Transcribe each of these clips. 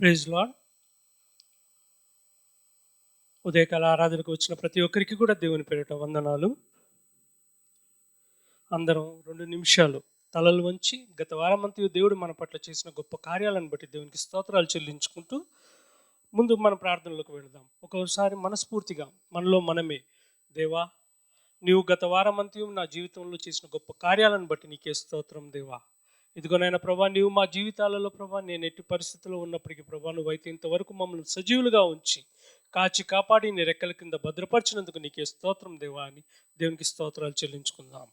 Praise lord. ఉదయకాల ఆరాధనకు వచ్చిన ప్రతి ఒక్కరికి కూడా దేవుని పేరిట వందనాలు. అందరం 2 నిమిషాలు తలలు వంచి గత వారమంతా దేవుడు మన పట్ల చేసిన గొప్ప కార్యాలను బట్టి దేవునికి స్తోత్రాలు చెల్లించుకుంటూ ముందు మన ప్రార్థనలోకి వెళదాం. ఒక్కోసారి మనస్ఫూర్తిగా మనలో మనమే, దేవా నీవు గత వారమంతా నా జీవితంలో చేసిన గొప్ప కార్యాలను బట్టి నీకే స్తోత్రం దేవా. ఇదిగోనైనా ప్రభా, నీవు మా జీవితాలలో ప్రభా, నేను ఎట్టి పరిస్థితుల్లో ఉన్నప్పటికీ ప్రభా, నువ్వైతే ఇంతవరకు మమ్మల్ని సజీవులుగా ఉంచి కాచి కాపాడి నీ రెక్కల కింద భద్రపరిచినందుకు నీకే స్తోత్రం దేవా అని దేవునికి స్తోత్రాలు చెల్లించుకుందాం.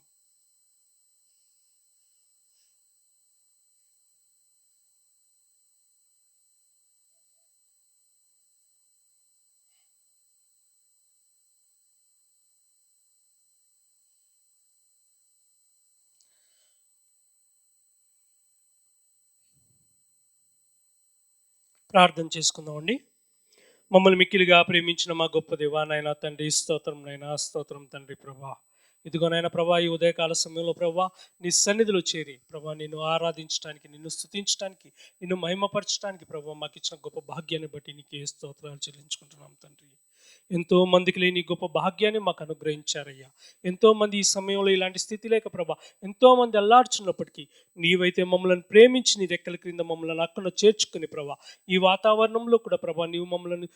ప్రార్థన చేసుకుందామండి. మమ్మల్ని మిక్కిలిగా ప్రేమించిన మా గొప్ప దేవా, నాయనా తండ్రి, స్తోత్రం నైనా, స్తోత్రం తండ్రి ప్రభా. ఇదిగోనైనా ప్రభా, ఈ ఉదయకాల సమయంలో ప్రభా నీ సన్నిధిలో చేరి ప్రభా నిన్ను ఆరాధించడానికి, నిన్ను స్తుతించడానికి, నిన్ను మహిమపరచడానికి ప్రభా మాకు ఇచ్చిన గొప్ప భాగ్యాన్ని బట్టి నీకే స్తోత్రాలు చెల్లించుకుంటున్నాం తండ్రి. ఎంతో మందికి లేని గొప్ప భాగ్యాన్ని మాకు అనుగ్రహించారయ్యా. ఎంతోమంది ఈ సమయంలో ఇలాంటి స్థితి లేక ప్రభా ఎంతోమంది అల్లాడుచున్నప్పటికీ నీవైతే మమ్మల్ని ప్రేమించి నీ రెక్కల క్రింద మమ్మల్ని అక్కడ చేర్చుకుని ప్రభా ఈ వాతావరణంలో కూడా ప్రభా నీవు మమ్మల్ని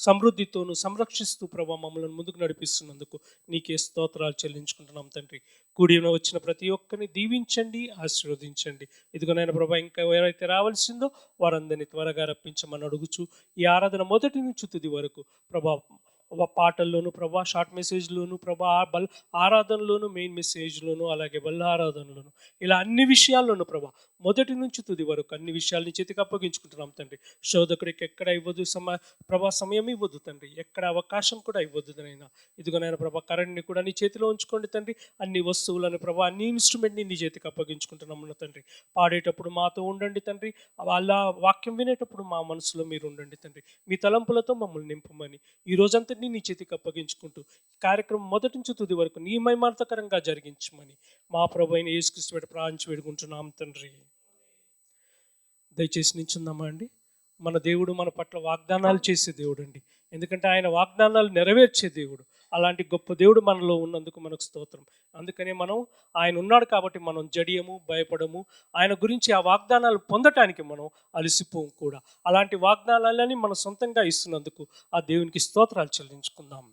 సమృద్ధితోనూ సంరక్షిస్తూ ప్రభా మమ్మల్ని ముందుకు నడిపిస్తున్నందుకు నీకే స్తోత్రాలు చెల్లించుకుంటున్నాం తండ్రి. కూడిన వచ్చిన ప్రతి ఒక్కరిని దీవించండి, ఆశీర్వదించండి. ఇదిగోనైనా ప్రభా ఇంకా ఎవరైతే రావాల్సిందో వారందరినీ త్వరగా రప్పించమని అడుగుచు ఈ ఆరాధన మొదటి నుంచి తుది వరకు ప్రభా పాటల్లోను ప్రభా, షార్ట్ మెసేజ్లోను ప్రభా, ఆరాధనలోను, మెయిన్ మెసేజ్లోను, అలాగే బల్ల ఆరాధనలోను, ఇలా అన్ని విషయాల్లోనూ ప్రభా మొదటి నుంచి తుది వరకు అన్ని విషయాల్ని చేతికి అప్పగించుకుంటున్నాం తండ్రి. శోధకుడికి ఎక్కడ ఇవ్వదు ప్రభా, సమయం ఇవ్వద్దు తండ్రి, ఎక్కడ అవకాశం కూడా ఇవ్వద్దు నైనా. ఇదిగోనైనా ప్రభా కరెంట్ని కూడా నీ చేతిలో ఉంచుకోండి తండ్రి. అన్ని వస్తువులను ప్రభా, అన్ని ఇన్స్ట్రుమెంట్ని నీ చేతికి అప్పగించుకుంటున్నాము తండ్రి. పాడేటప్పుడు మాతో ఉండండి తండ్రి, వాళ్ళ వాక్యం వినేటప్పుడు మా మనసులో మీరు ఉండండి తండ్రి. మీ తలంపులతో మమ్మల్ని నింపమని ఈ రోజంతా నీ చేతికి అప్పగించుకుంటూ కార్యక్రమం మొదటి నుంచి తుది వరకు నీ మహిమార్థకరంగా జరిగించమని మా ప్రభు అయిన యేసుక్రీస్తు పేరిట ప్రార్థించి వేడుకుంటున్నాం తండ్రి. దయచేసి నిల్చుందామా అండి. మన దేవుడు మన పట్ల వాగ్దానాలు చేసే దేవుడు అండి. ఎందుకంటే ఆయన వాగ్దానాలు నెరవేర్చే దేవుడు. అలాంటి గొప్ప దేవుడు మనలో ఉన్నందుకు మనకు స్తోత్రం. అందుకనే మనం ఆయన ఉన్నాడు కాబట్టి మనం జడియము, భయపడము. ఆయన గురించి ఆ వాగ్దానాలు పొందటానికి మనం అలసిపోము కూడా. అలాంటి వాగ్దానాలని మనం సొంతంగా ఇస్తున్నందుకు ఆ దేవునికి స్తోత్రాలు చెల్లించుకుందాం.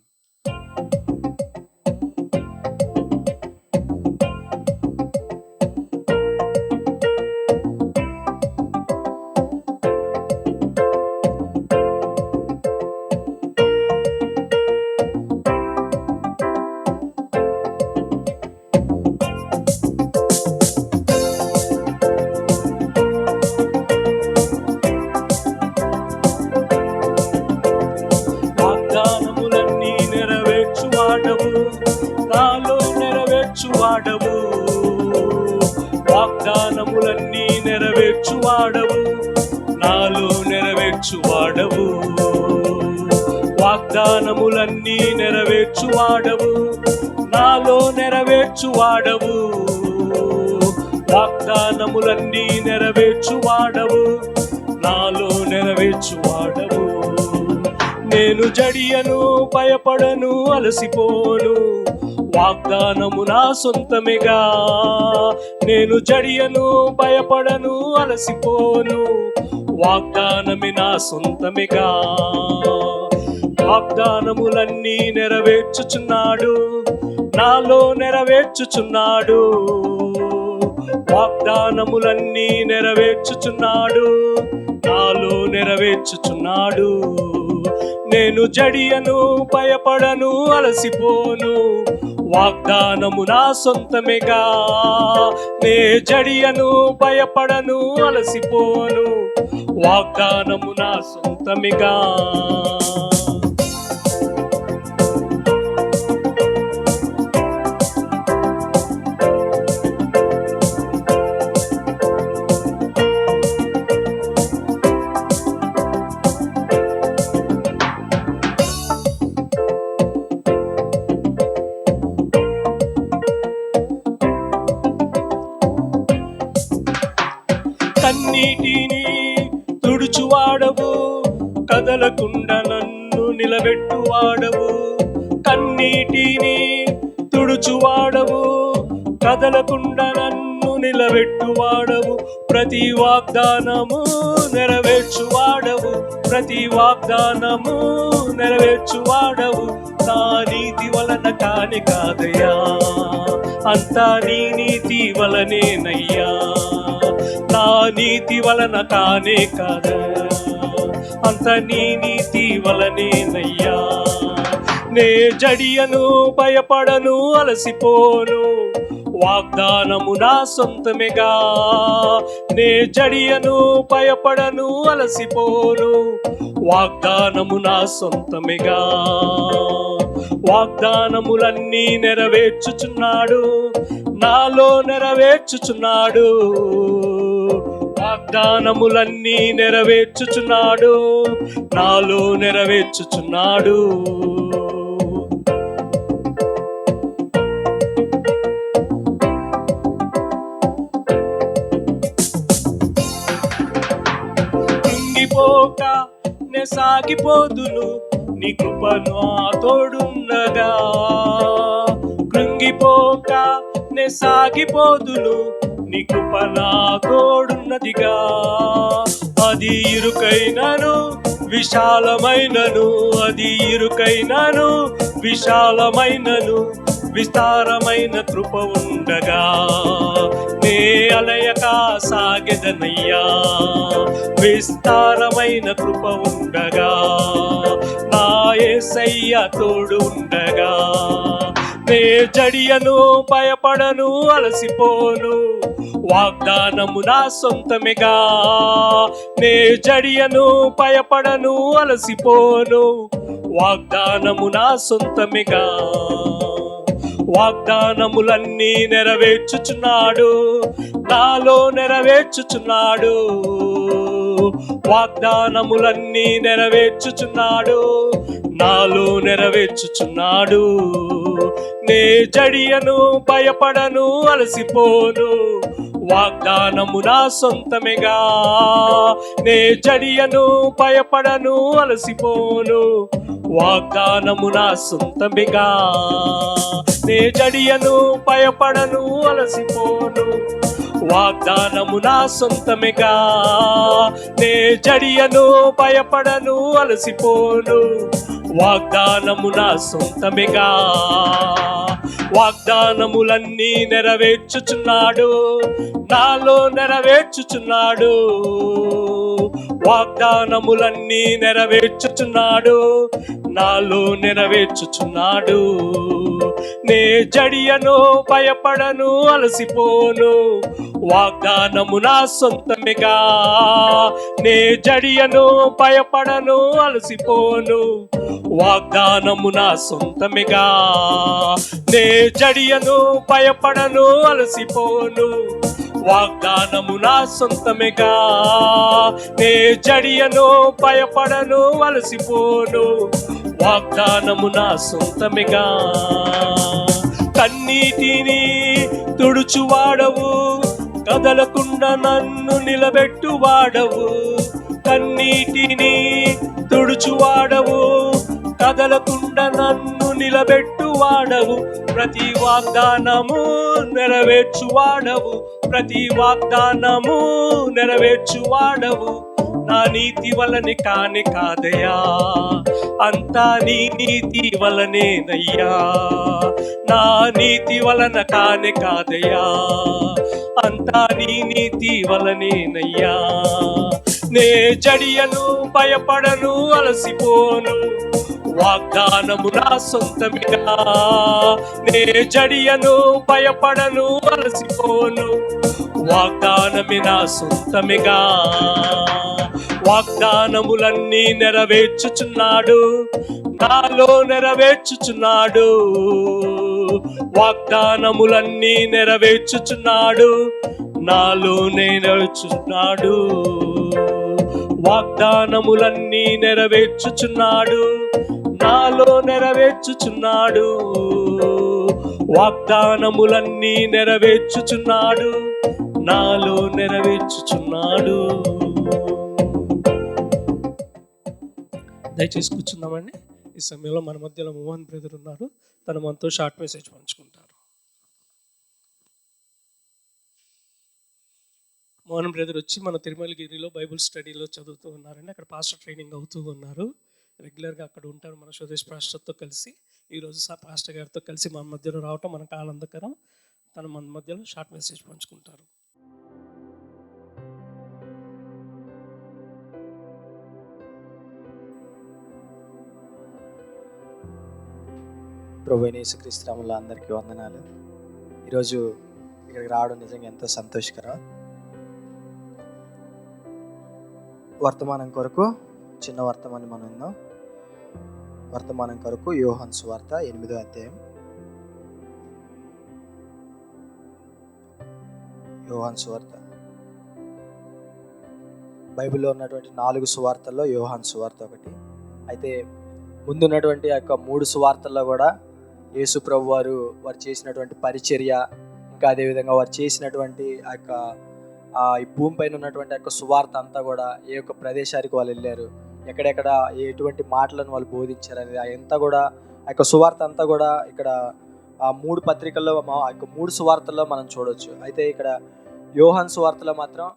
వాగ్దానములన్నీ నెరవేర్చువాడవు, నాలో నెరవేర్చువాడవు. వాగ్దానములన్నీ నెరవేర్చువాడవు, నాలో నెరవేర్చువాడవు. వాగ్దానములన్నీ నెరవేర్చువాడవు, నాలో నెరవేర్చువాడవు. నేను జడియను, భయపడను, అలసిపోను. వాగ్దానము నా సొంతమేగా. నేను జడియను, భయపడను, అలసిపోను. వాగ్దానమే నా సొంతమేగా. వాగ్దానములన్నీ నెరవేర్చుచున్నాడు, నాలో నెరవేర్చుచున్నాడు. వాగ్దానములన్నీ నెరవేర్చుచున్నాడు, నాలో నెరవేర్చుచున్నాడు. నేను జడియను, భయపడను, అలసిపోను. వాగ్దానము నా సొంతమేగా. నే జడియను, భయపడను, అలసిపోను. వాగ్దానము నా సొంతమేగా. కన్నీటిని తుడుచువా కదలకుండా నన్ను నిలబెట్టువాడవు, కన్నీటిని తుడుచువాడవు, కదలకుండా నన్ను నిలబెట్టువాడవు, ప్రతి వాగ్దానము నెరవేర్చువాడవు, ప్రతి వాగ్దానము నెరవేర్చువాడవు. నా నీతి వలన కాని కాదయ్యా, అంతా నీ నీతి వలనేనయ్యా, నా నీతి వలన కానే కాదయ్యా, అంత నీ నీతి వలనేనయ్యా. నే జడియను భయపడను అలసిపోను, వాగ్దానము నా సొంతమేగా. నే జడియను భయపడను అలసిపోను, వాగ్దానము నా సొంతమేగా. వాగ్దానములన్నీ నెరవేర్చుచున్నాడు, నాలో నెరవేర్చుచున్నాడు, వాగ్దానములన్నీ నెరవేర్చుచున్నాడు, నాలో నెరవేర్చుచున్నాడు. కృంగిపోక నే సాగిపోదును, నీ కృపను తోడుండగా. కృంగిపోక నే సాగిపోదును, నీ కృప నా తోడున్నదిగా. అది ఇరుకైనను విశాలమైనను, అది ఇరుకైనను విశాలమైనను, విస్తారమైన కృప ఉండగా నే అలయక సాగెదనయ్యా. విస్తారమైన కృప ఉండగా నా యేసయ్య తోడు ఉండగా. నే జడియను భయపడను అలసిపోను, వాగ్దానము నా సొంతమేగా. నే జడియను భయపడను అలసిపోను, వాగ్దానము నా సొంతమేగా. వాగ్దానములన్నీ నెరవేర్చుచున్నాడు, నాలో నెరవేర్చుచున్నాడు, వాగ్దానములన్నీ నెరవేర్చుచున్నాడు, నాలో నెరవేర్చుచున్నాడు. నే జడియను భయపడను అలసిపోను, వాగ్దానము నా సొంతమేగా. నే జడియను భయపడను అలసిపోను, వాగ్దానము నా సొంతమేగా. నే జడియను భయపడను అలసిపోను, వాగ్దానము నా సొంతమేగా. నే జడియను భయపడను అలసిపోను, వాగ్దానము నా సొంతమేగా. వాగ్దానములన్నీ నెరవేర్చుచున్నాడు, నాలో నెరవేర్చుచున్నాడు, వాగ్దానములన్నీ నెరవేర్చుచున్నాడు, నాలో నెరవేర్చుచున్నాడు. నే జడియను భయపడను అలసిపోను, వాగ్దానము నా సొంతమేగా. నే జడియను భయపడను అలసిపోను, వాగ్దానము నా సొంతమేగా. నే జడియను భయపడను అలసిపోను, వాగ్దానము నా సొంతమేగా. నే జడియను భయపడను అలసిపోను, వాగ్దానము నా సొంతమేగా. కన్నీటిని తుడుచువాడవు, కదలకుండా నన్ను నిలబెట్టువాడవు, కన్నీటిని తుడుచువాడవు, కదలకుండా నన్ను నిలబెట్టువాడవు, ప్రతి వాగ్దానము నెరవేర్చువాడవు, ప్రతి వాగ్దానము నెరవేర్చువాడవు. నా నీతి వలనే కాని కాదయ్యా, అంతా నీ నీతి వలనేనయ్యా. నా నీతి వలన కాని కాదయ్యా, అంతా నీ నీతి వలనేనయ్యా. నే జడియను భయపడను అలసిపోను, వాగ్దానము నా సొంతమేగా. నే జడియను భయపడను అలసిపోను, వాగ్దానమే నా సొంతమేగా. వాగ్దానములన్నీ నెరవేర్చుచున్నాడు, నాలో నెరవేర్చుచున్నాడు, వాగ్దానములన్నీ నెరవేర్చుచున్నాడు, నాలో నెరవేర్చుచున్నాడు. వాగ్దానములన్నీ నెరవేర్చుచున్నాడు, నాలో నెరవేర్చుచున్నాడు, వాగ్దానములన్నీ నెరవేర్చుచున్నాడు, నాలో నెరవేర్చుచున్నాడు. దయచేసి కూర్చుందామండి. ఈ సమయంలో మన మధ్యలో మోహన్ బ్రదర్ ఉన్నారు. తను మనతో షార్ట్ మెసేజ్ పంచుకుంటారు. మోహన్ బ్రదర్ వచ్చి మన తిరుమలగిరిలో బైబుల్ స్టడీలో చదువుతూ ఉన్నారండి. అక్కడ పాస్టర్ ట్రైనింగ్ అవుతూ ఉన్నారు. రెగ్యులర్గా అక్కడ ఉంటారు మన స్వదేశ్ పాస్టర్తో కలిసి. ఈరోజు పాస్టర్ గారితో కలిసి మన మధ్యలో రావటం మనకు ఆనందకరం. తను మన మధ్యలో షార్ట్ మెసేజ్ పంచుకుంటారు. ప్రభువైన యేసుక్రీస్తు నామములో అందరికీ వందనాలు. ఈరోజు ఇక్కడికి రావడం నిజంగా ఎంతో సంతోషకరం. వర్తమానం కొరకు చిన్న వర్తమానం మనం విందాం. వర్తమానం కొరకు యోహాను సువార్త 8వ అధ్యాయం. యోహాను సువార్త బైబిల్లో ఉన్నటువంటి 4 సువార్తల్లో యోహాను సువార్త ఒకటి. అయితే ముందున్నటువంటి ఆ యొక్క 3 సువార్తల్లో కూడా యేసు ప్రభు వారు చేసినటువంటి పరిచర్య, ఇంకా అదేవిధంగా వారు చేసినటువంటి ఆ యొక్క ఈ భూమి పైన ఉన్నటువంటి ఆ యొక్క సువార్త అంతా కూడా ఏ యొక్క ప్రదేశానికి వాళ్ళు వెళ్ళారు, ఎక్కడెక్కడ ఎటువంటి మాటలను వాళ్ళు బోధించారు అనేది అంతా కూడా ఆ యొక్క సువార్త అంతా కూడా ఇక్కడ ఆ 3 పత్రికల్లో ఆ యొక్క 3 సువార్తల్లో మనం చూడవచ్చు. అయితే ఇక్కడ యోహాను సువార్తలో మాత్రం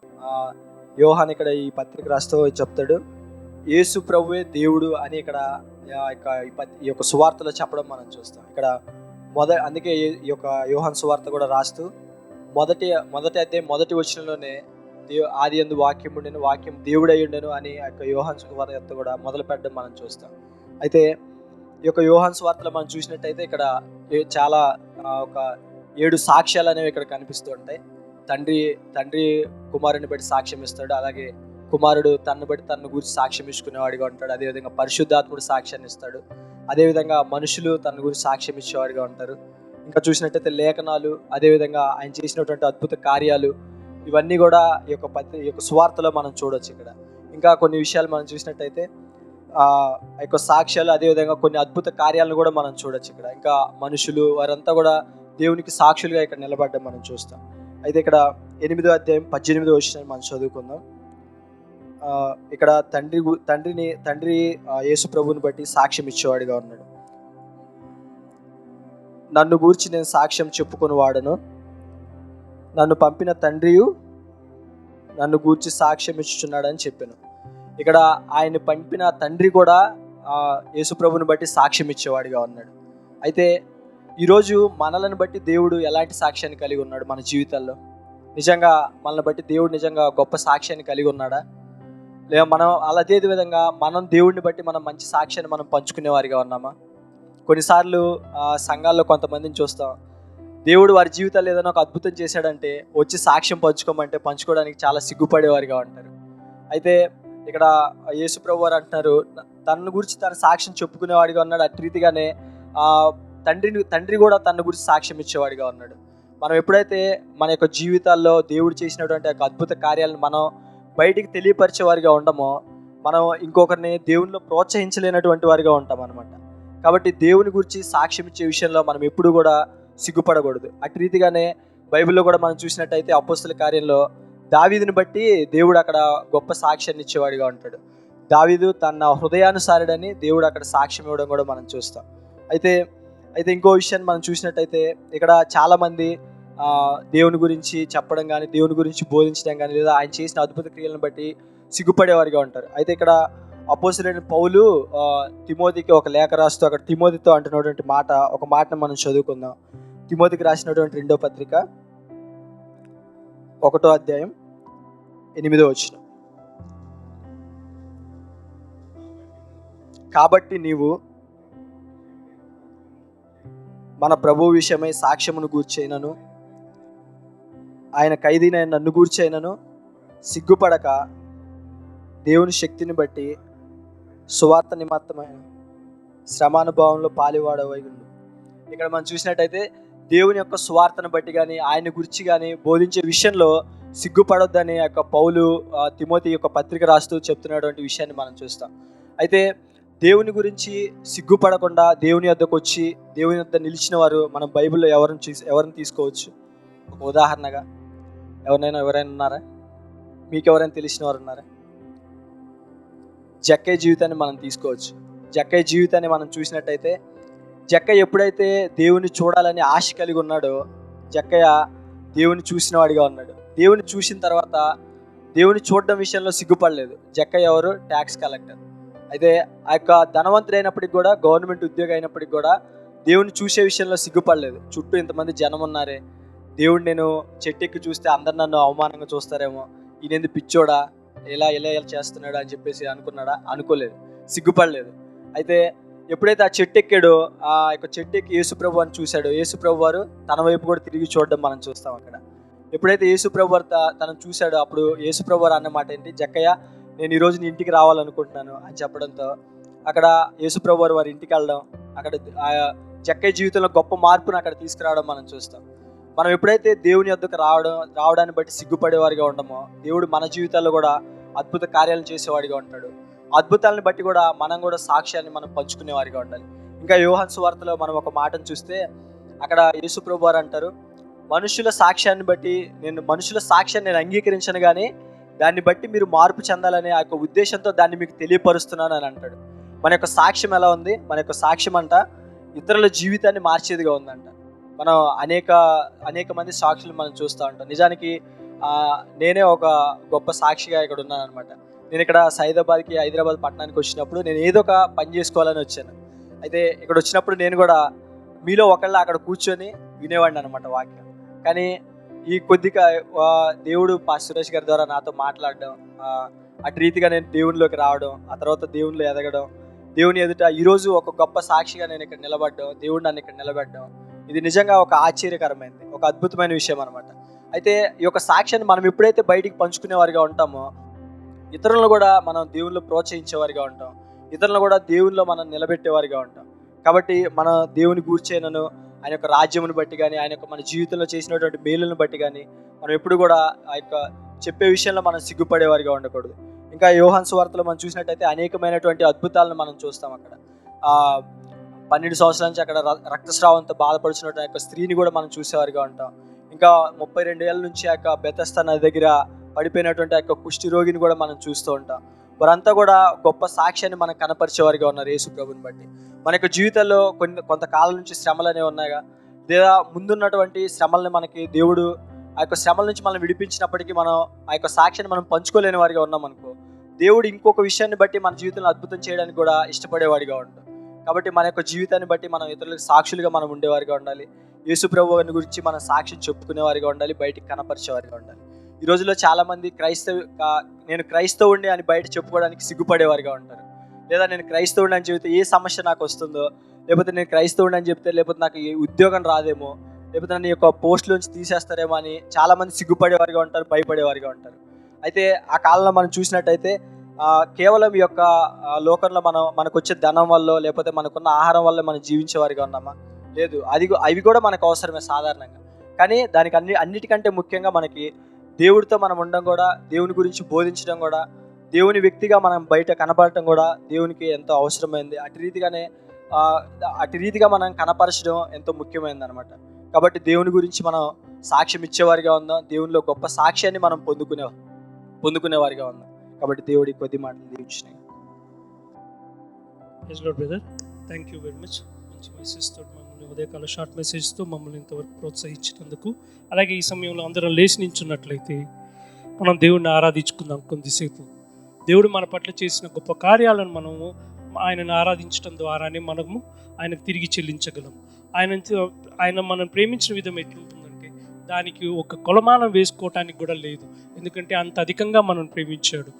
యోహాను ఇక్కడ ఈ పత్రిక రాస్తూ చెప్తాడు, యేసు ప్రభువే దేవుడు అని ఇక్కడ ఈ యొక్క సువార్తలో చెప్పడం మనం చూస్తాం. ఇక్కడ అందుకే ఈ యొక్క యోహాను సువార్త కూడా రాస్తూ మొదటి అధ్యాయం 1వ వచనంలోనే ఆది యందు వాక్యం ఉండెను, వాక్యం దేవుడై ఉండెను అని ఆ యొక్క యోహాను సువార్త కూడా మొదలు పెట్టడం మనం చూస్తాం. అయితే ఈ యొక్క యోహాను సువార్తలో మనం చూసినట్టయితే ఇక్కడ చాలా ఒక 7 సాక్ష్యాలు అనేవి ఇక్కడ కనిపిస్తూ ఉంటాయి. తండ్రి కుమారుని బట్టి సాక్ష్యం ఇస్తాడు, అలాగే కుమారుడు తన్ను బట్టి తనను గురించి సాక్ష్యం ఇచ్చుకునేవాడిగా ఉంటాడు, అదేవిధంగా పరిశుద్ధాత్ముడు సాక్ష్యాన్ని ఇస్తాడు, అదేవిధంగా మనుషులు తన గురించి సాక్ష్యం ఇచ్చేవాడిగా ఉంటారు. ఇంకా చూసినట్టయితే లేఖనాలు, అదేవిధంగా ఆయన చేసినటువంటి అద్భుత కార్యాలు, ఇవన్నీ కూడా ఈ యొక్క సువార్తలో మనం చూడొచ్చు. ఇక్కడ ఇంకా కొన్ని విషయాలు మనం చూసినట్టయితే ఆ యొక్క సాక్ష్యాలు, అదేవిధంగా కొన్ని అద్భుత కార్యాలను కూడా మనం చూడొచ్చు. ఇక్కడ ఇంకా మనుషులు వారంతా కూడా దేవునికి సాక్షులుగా ఇక్కడ నిలబడ్డం మనం చూస్తాం. అయితే ఇక్కడ 8వ అధ్యాయం 18వ వచనం మనం చదువుకుందాం. ఇక్కడ తండ్రి యేసు ప్రభువుని బట్టి సాక్ష్యం ఇచ్చేవాడిగా ఉన్నాడు. నన్ను గూర్చి నేను సాక్ష్యం చెప్పుకొని వాడను, నన్ను పంపిన తండ్రియు నన్ను గూర్చి సాక్ష్యం ఇచ్చుచున్నాడని చెప్పాను. ఇక్కడ ఆయన పంపిన తండ్రి కూడా యేసు ప్రభువుని బట్టి సాక్ష్యం ఇచ్చేవాడిగా ఉన్నాడు. అయితే ఈరోజు మనలను బట్టి దేవుడు ఎలాంటి సాక్ష్యాన్ని కలిగి ఉన్నాడు మన జీవితాల్లో? నిజంగా మనల్ని బట్టి దేవుడు నిజంగా గొప్ప సాక్ష్యాన్ని కలిగి ఉన్నాడా? లేదా మనం అదే విధంగా మనం దేవుడిని బట్టి మనం మంచి సాక్ష్యాన్ని మనం పంచుకునేవారిగా ఉన్నామా? కొన్నిసార్లు సంఘాల్లో కొంతమందిని చూస్తాం, దేవుడు వారి జీవితాల్లో ఏదైనా ఒక అద్భుతం చేశాడంటే వచ్చి సాక్ష్యం పంచుకోమంటే పంచుకోవడానికి చాలా సిగ్గుపడేవారిగా ఉంటారు. అయితే ఇక్కడ యేసు ప్రభు వారు అంటున్నారు, తన గురించి తన సాక్ష్యం చెప్పుకునేవాడిగా ఉన్నాడు. అటు రీతిగానే తండ్రి కూడా తన గురించి సాక్ష్యం ఇచ్చేవాడిగా ఉన్నాడు. మనం ఎప్పుడైతే మన యొక్క జీవితాల్లో దేవుడు చేసినటువంటి యొక్క అద్భుత కార్యాలను మనం బయటికి తెలియపరిచే వారిగా ఉండమో, మనం ఇంకొకరిని దేవునిలో ప్రోత్సహించలేనటువంటి వారిగా ఉంటాం అనమాట. కాబట్టి దేవుని గురించి సాక్ష్యం ఇచ్చే విషయంలో మనం ఎప్పుడు కూడా సిగ్గుపడకూడదు. అటు రీతిగానే బైబిల్లో కూడా మనం చూసినట్టయితే అపోస్తల కార్యంలో దావీదుని బట్టి దేవుడు అక్కడ గొప్ప సాక్ష్యాన్ని ఇచ్చేవాడిగా ఉంటాడు. దావీదు తన హృదయానుసారుడని దేవుడు అక్కడ సాక్ష్యం ఇవ్వడం కూడా మనం చూస్తాం. అయితే ఇంకో విషయాన్ని మనం చూసినట్టయితే ఇక్కడ చాలామంది దేవుని గురించి చెప్పడం కానీ, దేవుని గురించి బోధించడం కానీ, లేదా ఆయన చేసిన అద్భుత క్రియలను బట్టి సిగ్గుపడేవారిగా ఉంటారు. అయితే ఇక్కడ అపోస్తలుడైన పౌలు తిమోతికి ఒక లేఖ రాస్తూ అక్కడ తిమోతితో అంటున్నటువంటి ఒక మాటను మనం చదువుకుందాం. తిమోతికి రాసినటువంటి 2వ పత్రిక 1వ అధ్యాయం 8వ వచనం. కాబట్టి నీవు మన ప్రభువు విషయమై సాక్ష్యమును గూర్చైనను, ఆయన ఖైదీనైన నన్ను గూర్చైనను సిగ్గుపడక దేవుని శక్తిని బట్టి సువార్త నిమిత్తమైన శ్రమానుభవంలో పాలివాడవై ఉండు. ఇక్కడ మనం చూసినట్టయితే దేవుని యొక్క సువార్తను బట్టి కానీ, ఆయన గురించి కానీ బోధించే విషయంలో సిగ్గుపడొద్దని యొక్క పౌలు తిమోతి యొక్క పత్రిక రాస్తూ చెప్తున్నటువంటి విషయాన్ని మనం చూస్తాం. అయితే దేవుని గురించి సిగ్గుపడకుండా దేవుని వద్దకు వచ్చి దేవుని వద్ద నిలిచిన వారు మనం బైబిల్లో ఎవరిని తీసుకోవచ్చు? ఒక ఉదాహరణగా ఎవరైనా ఉన్నారా? మీకు ఎవరైనా తెలిసిన వారు ఉన్నారా? జక్కయ్య జీవితాన్ని మనం తీసుకోవచ్చు. జక్కయ్య జీవితాన్ని మనం చూసినట్టయితే, జక్కయ్య ఎప్పుడైతే దేవుని చూడాలని ఆశ కలిగి ఉన్నాడో, జక్కయ్య దేవుని చూసిన వాడిగా ఉన్నాడు. దేవుని చూసిన తర్వాత దేవుని చూడడం విషయంలో సిగ్గుపడలేదు. జక్కయ్య ఎవరు? Tax collector. అయితే ఆ యొక్క ధనవంతుడైనప్పటికి కూడా, గవర్నమెంట్ ఉద్యోగి అయినప్పటికి కూడా దేవుని చూసే విషయంలో సిగ్గుపడలేదు. చుట్టూ ఇంతమంది జనం ఉన్నారే, దేవుడు నేను చెట్టెక్కి చూస్తే అందరు నన్ను అవమానంగా చూస్తారేమో, ఈయనేంది పిచ్చోడా, ఇలా చేస్తున్నాడు అని చెప్పేసి అనుకున్నాడా? అనుకోలేదు, సిగ్గుపడలేదు. అయితే ఎప్పుడైతే ఆ చెట్టు ఎక్కాడో, ఆ యొక్క చెట్టు ఎక్కి యేసుప్రభు అని చూశాడో, యేసుప్రభు వారు తన వైపు కూడా తిరిగి చూడడం మనం చూస్తాం అక్కడ. ఎప్పుడైతే యేసుప్రభు వారు తనను చూశాడో, అప్పుడు యేసుప్రభు వారు అన్నమాట ఏంటి? జక్కయ్య, నేను ఈరోజు నీ ఇంటికి రావాలనుకుంటున్నాను అని చెప్పడంతో అక్కడ యేసుప్రభు వారు ఇంటికి వెళ్ళడం, అక్కడ ఆ జక్కయ్య జీవితంలో గొప్ప మార్పును అక్కడ తీసుకురావడం మనం చూస్తాం. మనం ఎప్పుడైతే దేవుని యొద్దకు రావడాన్ని బట్టి సిగ్గుపడేవారిగా ఉండమో, దేవుడు మన జీవితాల్లో కూడా అద్భుత కార్యాలను చేసేవాడిగా ఉంటాడు. అద్భుతాలను బట్టి కూడా మనం కూడా సాక్ష్యాన్ని మనం పంచుకునేవారిగా ఉండాలి. ఇంకా యోహాను సువార్తలో మనం ఒక మాటను చూస్తే, అక్కడ యేసుప్రభు వారు అంటారు, మనుషుల సాక్ష్యాన్ని బట్టి మనుషుల సాక్ష్యాన్ని నేను అంగీకరించను, కానీ దాన్ని బట్టి మీరు మార్పు చెందాలనే ఆ యొక్క ఉద్దేశంతో దాన్ని మీకు తెలియపరుస్తున్నాను అని అంటాడు. మన యొక్క సాక్ష్యం ఎలా ఉంది? మన యొక్క సాక్ష్యం అంట ఇతరుల జీవితాన్ని మార్చేదిగా ఉందంట. మనం అనేక మంది సాక్షులు మనం చూస్తూ ఉంటాం. నిజానికి నేనే ఒక గొప్ప సాక్షిగా ఇక్కడ ఉన్నాను అనమాట. నేను ఇక్కడ హైదరాబాద్ పట్టణానికి వచ్చినప్పుడు నేను ఏదో ఒక పని చేసుకోవాలని వచ్చాను. అయితే ఇక్కడ వచ్చినప్పుడు నేను కూడా మీలో ఒకళ్ళ అక్కడ కూర్చొని వినేవాడిని అనమాట వాక్యం. కానీ ఈ కొద్దిగా దేవుడు సురేష్ గారి ద్వారా నాతో మాట్లాడడం, అటు రీతిగా నేను దేవునిలోకి రావడం, ఆ తర్వాత దేవునిలో ఎదగడం, దేవుని ఎదుట ఈరోజు ఒక గొప్ప సాక్షిగా నేను ఇక్కడ నిలబడ్డం, దేవుడు నన్ను ఇక్కడ నిలబెట్టడం, ఇది నిజంగా ఒక ఆశ్చర్యకరమైనది, ఒక అద్భుతమైన విషయం అనమాట. అయితే ఈ యొక్క సాక్ష్యాన్ని మనం ఎప్పుడైతే బయటికి పంచుకునేవారిగా ఉంటామో, ఇతరులను కూడా మనం దేవునిలో ప్రోత్సహించేవారిగా ఉంటాం, ఇతరులను కూడా దేవునిలో మనం నిలబెట్టేవారిగా ఉంటాం. కాబట్టి మన దేవుని గూర్చేనను, ఆయన యొక్క రాజ్యమును బట్టి కానీ, ఆయన యొక్క మన జీవితంలో చేసినటువంటి మేలులను బట్టి కానీ మనం ఎప్పుడు కూడా ఆ యొక్క చెప్పే విషయంలో మనం సిగ్గుపడేవారిగా ఉండకూడదు. ఇంకా యోహాను సువార్తలో మనం చూసినట్టయితే అనేకమైనటువంటి అద్భుతాలను మనం చూస్తాం. అక్కడ 12 సంవత్సరాల నుంచి అక్కడ రక్తస్రావంతో బాధపడుతున్న యొక్క స్త్రీని కూడా మనం చూసేవారిగా ఉంటాం. ఇంకా 32 ఏళ్ళ నుంచి ఆ యొక్క బెతెస్దా నది దగ్గర పడిపోయినటువంటి ఆ యొక్క కుష్టి రోగిని కూడా మనం చూస్తూ ఉంటాం. వారంతా కూడా గొప్ప సాక్ష్యాన్ని మనకు కనపరిచేవారిగా ఉన్నారు యేసు ప్రభుని బట్టి. మన యొక్క జీవితాల్లో కొంతకాలం నుంచి శ్రమలు అనేవి ఉన్నాయిగా, లేదా ముందున్నటువంటి శ్రమల్ని మనకి దేవుడు ఆ యొక్క శ్రమల నుంచి మనం విడిపించినప్పటికీ మనం ఆ యొక్క సాక్ష్యాన్ని మనం పంచుకోలేని వారిగా ఉన్నాం అనుకో, దేవుడు ఇంకొక విషయాన్ని బట్టి మన జీవితంలో అద్భుతం చేయడానికి కూడా ఇష్టపడేవాడిగా ఉంటాం. కాబట్టి మన యొక్క జీవితాన్ని బట్టి మనం ఇతరులకు సాక్షులుగా మనం ఉండేవారిగా ఉండాలి. యేసు ప్రభువుని గురించి మనం సాక్ష్యం చెప్పుకునేవారిగా ఉండాలి, బయటికి కనపరిచేవారిగా ఉండాలి. ఈ రోజుల్లో చాలామంది నేను క్రైస్తవుడిని అని బయట చెప్పుకోవడానికి సిగ్గుపడేవారిగా ఉంటారు. లేదా నేను క్రైస్తవుడిని అని చెబితే ఏ సమస్య నాకు వస్తుందో, లేకపోతే నేను క్రైస్తవుడిని అని చెప్తే లేకపోతే నాకు ఏ ఉద్యోగం రాదేమో, లేకపోతే నన్ను యొక్క పోస్టులోంచి తీసేస్తారేమో అని చాలామంది సిగ్గుపడేవారిగా ఉంటారు, భయపడేవారిగా ఉంటారు. అయితే ఆ కాలంలో మనం చూసినట్టయితే కేవలం ఈ యొక్క లోకంలో మనకు వచ్చే ధనం వల్ల, లేకపోతే మనకున్న ఆహారం వల్ల మనం జీవించేవారిగా ఉన్నామా? లేదు. అవి కూడా మనకు అవసరమే సాధారణంగా. కానీ దానికి అన్నిటికంటే ముఖ్యంగా మనకి దేవుడితో మనం ఉండడం కూడా, దేవుని గురించి బోధించడం కూడా, దేవుని వ్యక్తిగా మనం బయట కనపడటం కూడా దేవునికి ఎంతో అవసరమైంది. అటు రీతిగా మనం కనపరచడం ఎంతో ముఖ్యమైనది అనమాట. కాబట్టి దేవుని గురించి మనం సాక్ష్యం ఇచ్చేవారిగా ఉందాం, దేవునిలో గొప్ప సాక్ష్యాన్ని మనం పొందుకునేవారిగా ఉందాం. కాబట్టి దేవుడి కొద్ది మాటలు దీవించినాయి. Brother, thank you very much. మంచి మెసేజ్తో మమ్మల్ని ఉదయకాల షార్ట్ మెసేజ్తో మమ్మల్ని ఇంతవరకు ప్రోత్సహించినందుకు. అలాగే ఈ సమయంలో అందరం లేచి నించున్నట్లయితే మనం దేవుడిని ఆరాధించుకుందాం కొద్దిసేపు. దేవుడు మన పట్ల చేసిన గొప్ప కార్యాలను మనము ఆయనను ఆరాధించడం ద్వారానే మనము ఆయనకు తిరిగి చెల్లించగలం. ఆయన మనం ప్రేమించిన విధం ఎట్లుంటుందంటే దానికి ఒక కొలమానం వేసుకోవటానికి కూడా లేదు. ఎందుకంటే అంత అధికంగా మనం ప్రేమించాడు.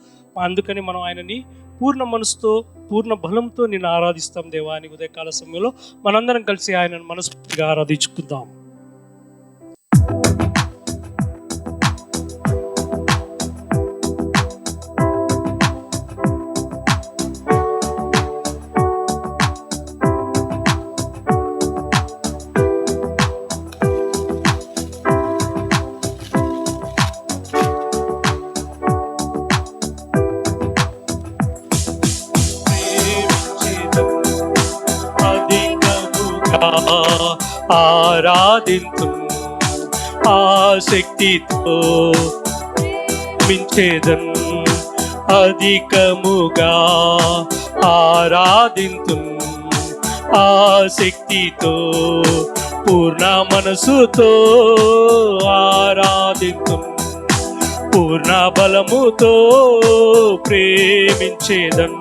అందుకని మనం ఆయనని పూర్ణ మనసుతో, పూర్ణ బలంతో నేను ఆరాధిస్తాం దేవా అని ఉదయకాల సమయంలో మనందరం కలిసి ఆయనను మనస్ఫూర్తిగా ఆరాధించుకుందాం. ఆరాధించు ఆసక్తితో మించేదన్ అధికముగా ఆరాధింతున్ ఆసక్తితో పూర్ణ మనసుతో ఆరాధింతున్ పూర్ణ బలముతో ప్రేమించేదన్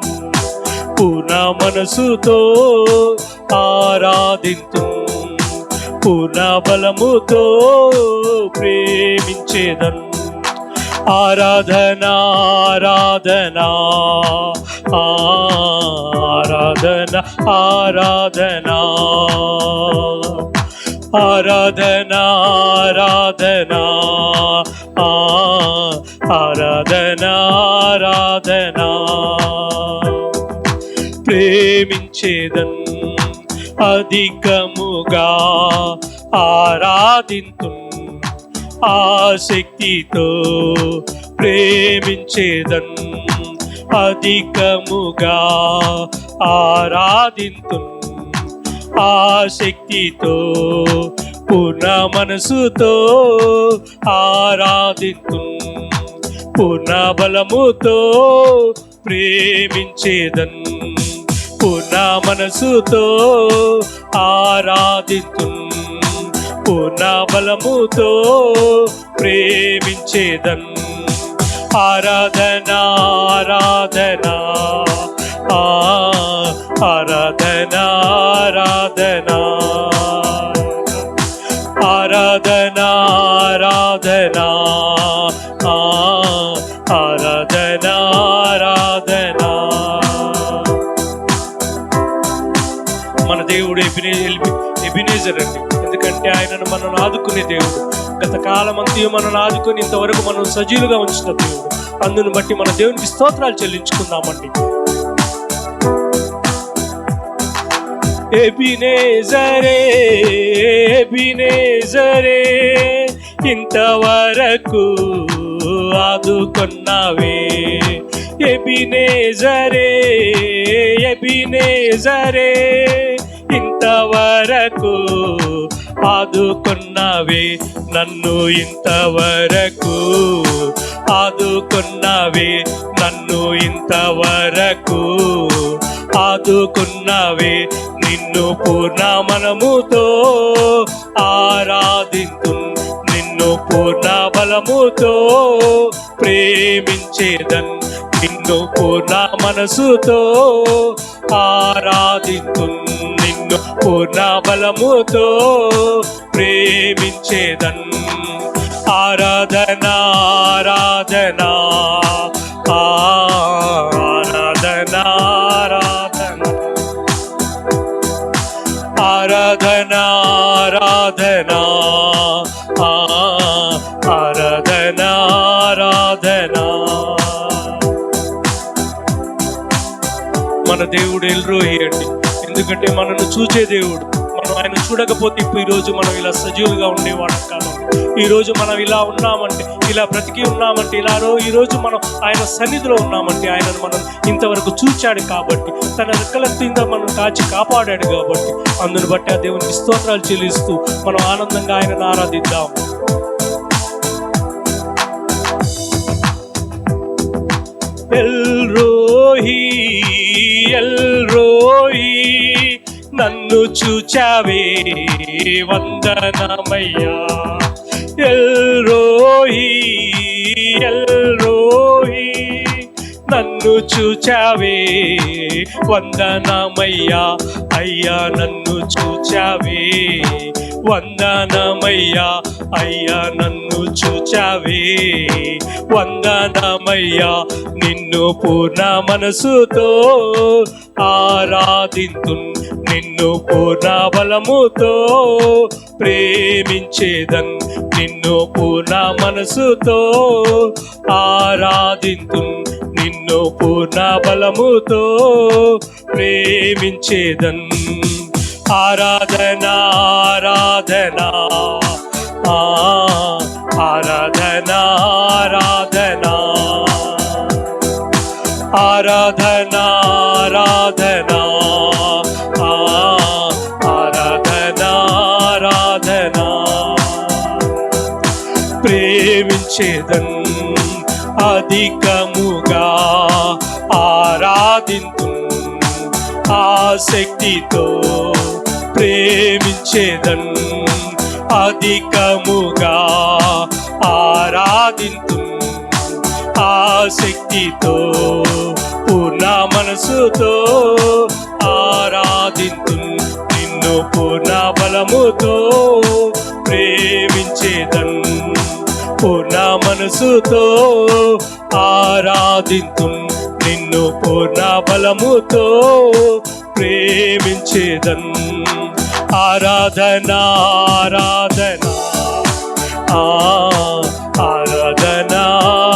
పూర్ణ మనసుతో ఆరాధింతున్ పూర్ణ బలముతో ప్రేమించేదన్ ఆరాధనా ఆరాధనా ఆరాధనా ఆరాధనా ఆరాధనా ఆరాధనా ఆరాధనా ఆరాధనా ప్రేమించేదన్ అధికముగా ఆరాధింతున్ ఆసక్తితో ప్రేమించేదన్ అధికముగా ఆరాధింతున్ ఆసక్తితో పూర్ణ మనసుతో ఆరాధింతున్ పూర్ణ బలముతో ప్రేమించేదన్ పూర్ణ మనసుతో ఆరాధింతున్ పూర్ణ బలముతో ప్రేమించేదన్ ఆరాధనా ఆరాధనా ఆరాధనా ఆరాధనా ఆరాధనా ఆరాధనా ఆరాధనా ఆరాధనా మన దేవుడు ఎబినేజర్ అండి. ఎందుకంటే ఆయనను మనల్ని ఆదుకునే దేవుడు. గత కాలమంతా మనల్ని ఆదుకుని ఇంతవరకు మనం సజీవులుగా ఉంచిన దేవుడు. అందును బట్టి మన దేవునికి స్తోత్రాలు చెల్లించుకుందామండి. ఎబినేజరే ఎబినేజరే ఇంతవరకు ఆదుకున్నావే ఎబినేజరే ఎబినేజరే ఇంతవరకు ఆదుకున్నావే నన్ను ఇంతవరకు ఆదుకున్నావే నన్ను ఇంతవరకు ఆదుకున్నావే నిన్ను పూర్ణ మనముతో ఆరాధింతున్ నిన్ను పూర్ణ బలముతో ప్రేమించేదన్ నిన్ను పూర్ణ మనసుతో ఆరాధింతున్ నిన్ను పూర్ణ బలముతో ప్రేమించేదన్ ఆరాధనా ఆరాధనా ఆరాధనా ఆరాధనా ఆరాధనా ఆరాధనా ఆరాధనా మన దేవుడు ఎల్రోహి అండి. ఎందుకంటే మనల్ని చూచే దేవుడు. మనం ఆయన చూడకపోతే ఇప్పుడు ఈరోజు మనం ఇలా సజీవులుగా ఉండేవాళ్ళం కాదు. ఈరోజు మనం ఇలా ఉన్నామంటే, ఇలా బ్రతికి ఉన్నామంటే, ఈరోజు మనం ఆయన సన్నిధిలో ఉన్నామంటే ఆయనను మనం ఇంతవరకు చూచాడు కాబట్టి, తన రెక్కల కింద మనం కాచి కాపాడాడు కాబట్టి, అందును బట్టి ఆ దేవునికి స్తోత్రాలు చెల్లిస్తూ మనం ఆనందంగా ఆయనను ఆరాధిద్దాం. ఎల్రోహి ఎల్రోహి నన్ను చూచావే వందనమయ్యా ఎల్రోహి ఎల్రోహి నన్ను చూచావే వందనమయ్యా అయ్యా నన్ను చూచావే వందనమయ్యా అయ్యా నన్ను చూచావే వందనమయ్యా నిన్ను పూర్ణ మనసుతో ఆరాధింతున్ నిన్ను పూర్ణ బలముతో ప్రేమించేదన్ నిన్ను పూర్ణ మనసుతో ఆరాధింతున్ నిన్ను పూర్ణ బలముతో ప్రేమించేదన్ ఆరాధనా ఆరాధనా ఆరాధనా ఆరాధనా ఆరాధనా ఆరాధనా ఆరాధనా ప్రేమించేదన్ అధికముగా ఆరాధింతు, ఆసక్తితో ప్రేమించేదన్, అధికముగా ఆరాధింతు, ఆసక్తితో పూర్ణ మనసుతో ఆరాధింతు, నిన్ను పూర్ణ బలముతో ప్రేమించేదన్, పూర్ణ మనసుతో ఆరాధింతు, నిన్ను పూర్ణ బలముతో ప్రేమించేదన్. ఆరాధన ఆరాధన ఆరాధన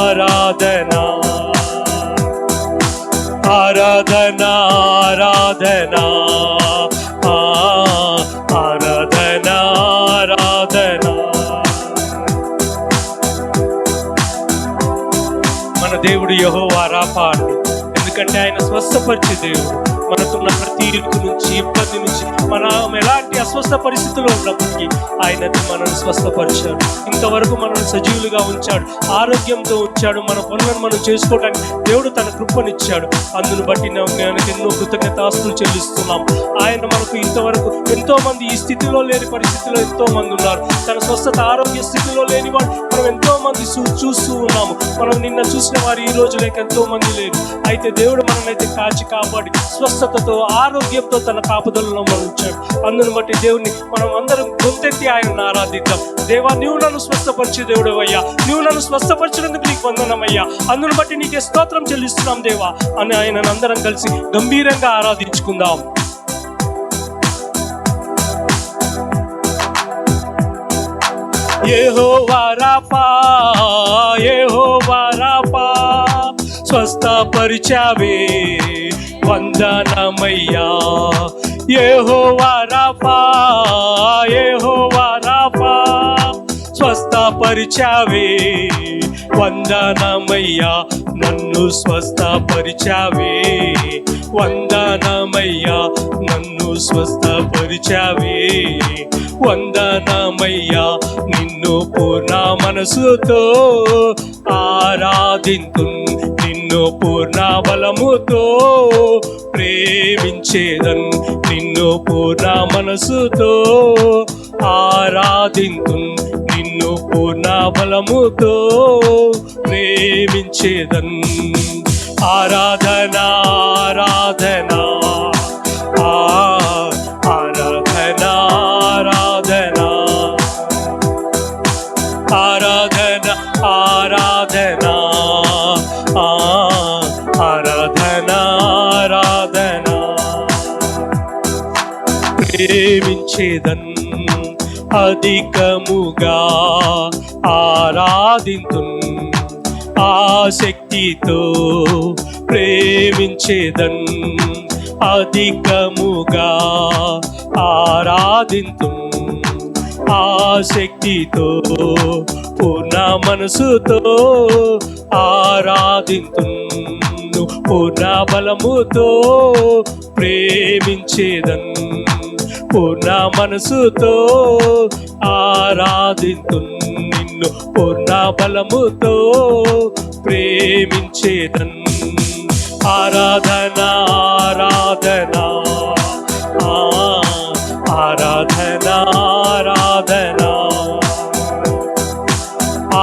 ఆరాధన ఆరాధన ఆరాధన ఆరాధన ఆరాధన. మన దేవుడు యెహోవా రాఫా, ఎందుకంటే ఆయన స్వస్థపరిచే దేవుడు. మనకున్న ప్రతి ఇరుకు నుంచి, ఇబ్బంది నుంచి, మనం ఎలాంటి అస్వస్థ పరిస్థితుల్లో ఉన్నప్పటికీ ఆయన మనల్ని స్వస్థపరిచాడు. ఇంతవరకు మనల్ని సజీవులుగా ఉంచాడు, ఆరోగ్యంతో ఉంచాడు. మన పనులను మనం చేసుకోవడానికి దేవుడు తన కృపనిచ్చాడు. అందును బట్టి మనకు ఎన్నో కృతజ్ఞతాస్తులు చెల్లిస్తున్నాం. ఆయన మనకు ఇంతవరకు ఎంతో మంది ఈ స్థితిలో లేని పరిస్థితిలో ఎంతో మంది ఉన్నారు. తన స్వస్థత ఆరోగ్య స్థితిలో లేని వాడు మనం ఎంతో మంది చూస్తూ ఉన్నాము. మనం నిన్న చూసిన వారు ఈ రోజు లేక ఎంతో మంది లేరు. అయితే దేవుడు మనల్ని కాచి కాపాడి స్వస్థతతో ఆరోగ్యంతో తన కాపుదలలో మనం ఉంచాడు. అందును బట్టి దేవుని మనం అందరం గొంతెత్తి ఆయనను ఆరాధిద్దాం. దేవా, నీవు నన్ను స్వస్థపరిచే దేవుడు అయ్యా, నీవు నన్ను స్వస్థపరిచినందుకు నీకు వందనమయ్యా, అందును బట్టి నీకే స్తోత్రం చెల్లిస్తున్నాం దేవా అని ఆయనను అందరం కలిసి గంభీరంగా ఆరాధించుకుందాం. యెహోవా రాఫా, యెహోవా రాఫా, స్వస్థపరిచావే వందనమయ్యా. యెహోవా రాఫా, యెహోవా రాఫా, స్వస్థపరిచావే వందనమయ్యా. నన్ను స్వస్థపరిచావే వందనమయ్యా, నన్ను స్వస్థపరిచావే వందనమయ్యా. నిన్ను పూర్ణ మనసుతో ఆరాధింతు, నిన్ను పూర్ణ బలముతో ప్రేమించేదన్, నిన్ను పూర్ణ మనసుతో ఆరాధింతు, నిన్ను పూర్ణ బలముతో ప్రేమించేదన్. ఆరాధన ఆరాధన ఆరాధన ఆరాధన ఆరాధన ఆరాధన ఆరాధన ఆరాధన. ప్రేమించేదన్, అధికముగా ఆరాధింతు, ఆసక్తితో ప్రేమించేదన్, అధికముగా ఆరాధింతు, ఆసక్తితో పూర్ణ మనసుతో ఆరాధింతు, పూర్ణ బలముతో ప్రేమించేదన్, పూర్ణ మనసుతో ఆరాధింతు, నిన్ను పూర్ణ బలముతో ప్రేమించేదన్. ఆరాధన ఆరాధన ఆరాధన ఆరాధన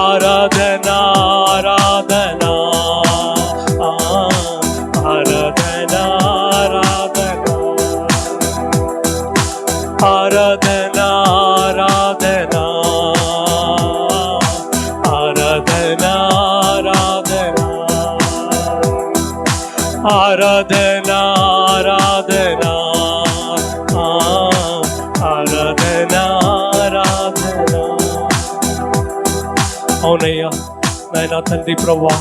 ఆరాధన ఆరాధన ఆరాధన ఆరాధన ఆరాధన ఆరాధన ఆరాధన ఆరాధన ఆరాధన ఆరాధన ఆరాధన. అవునయ్యా నాయనా తండ్రి ప్రభా,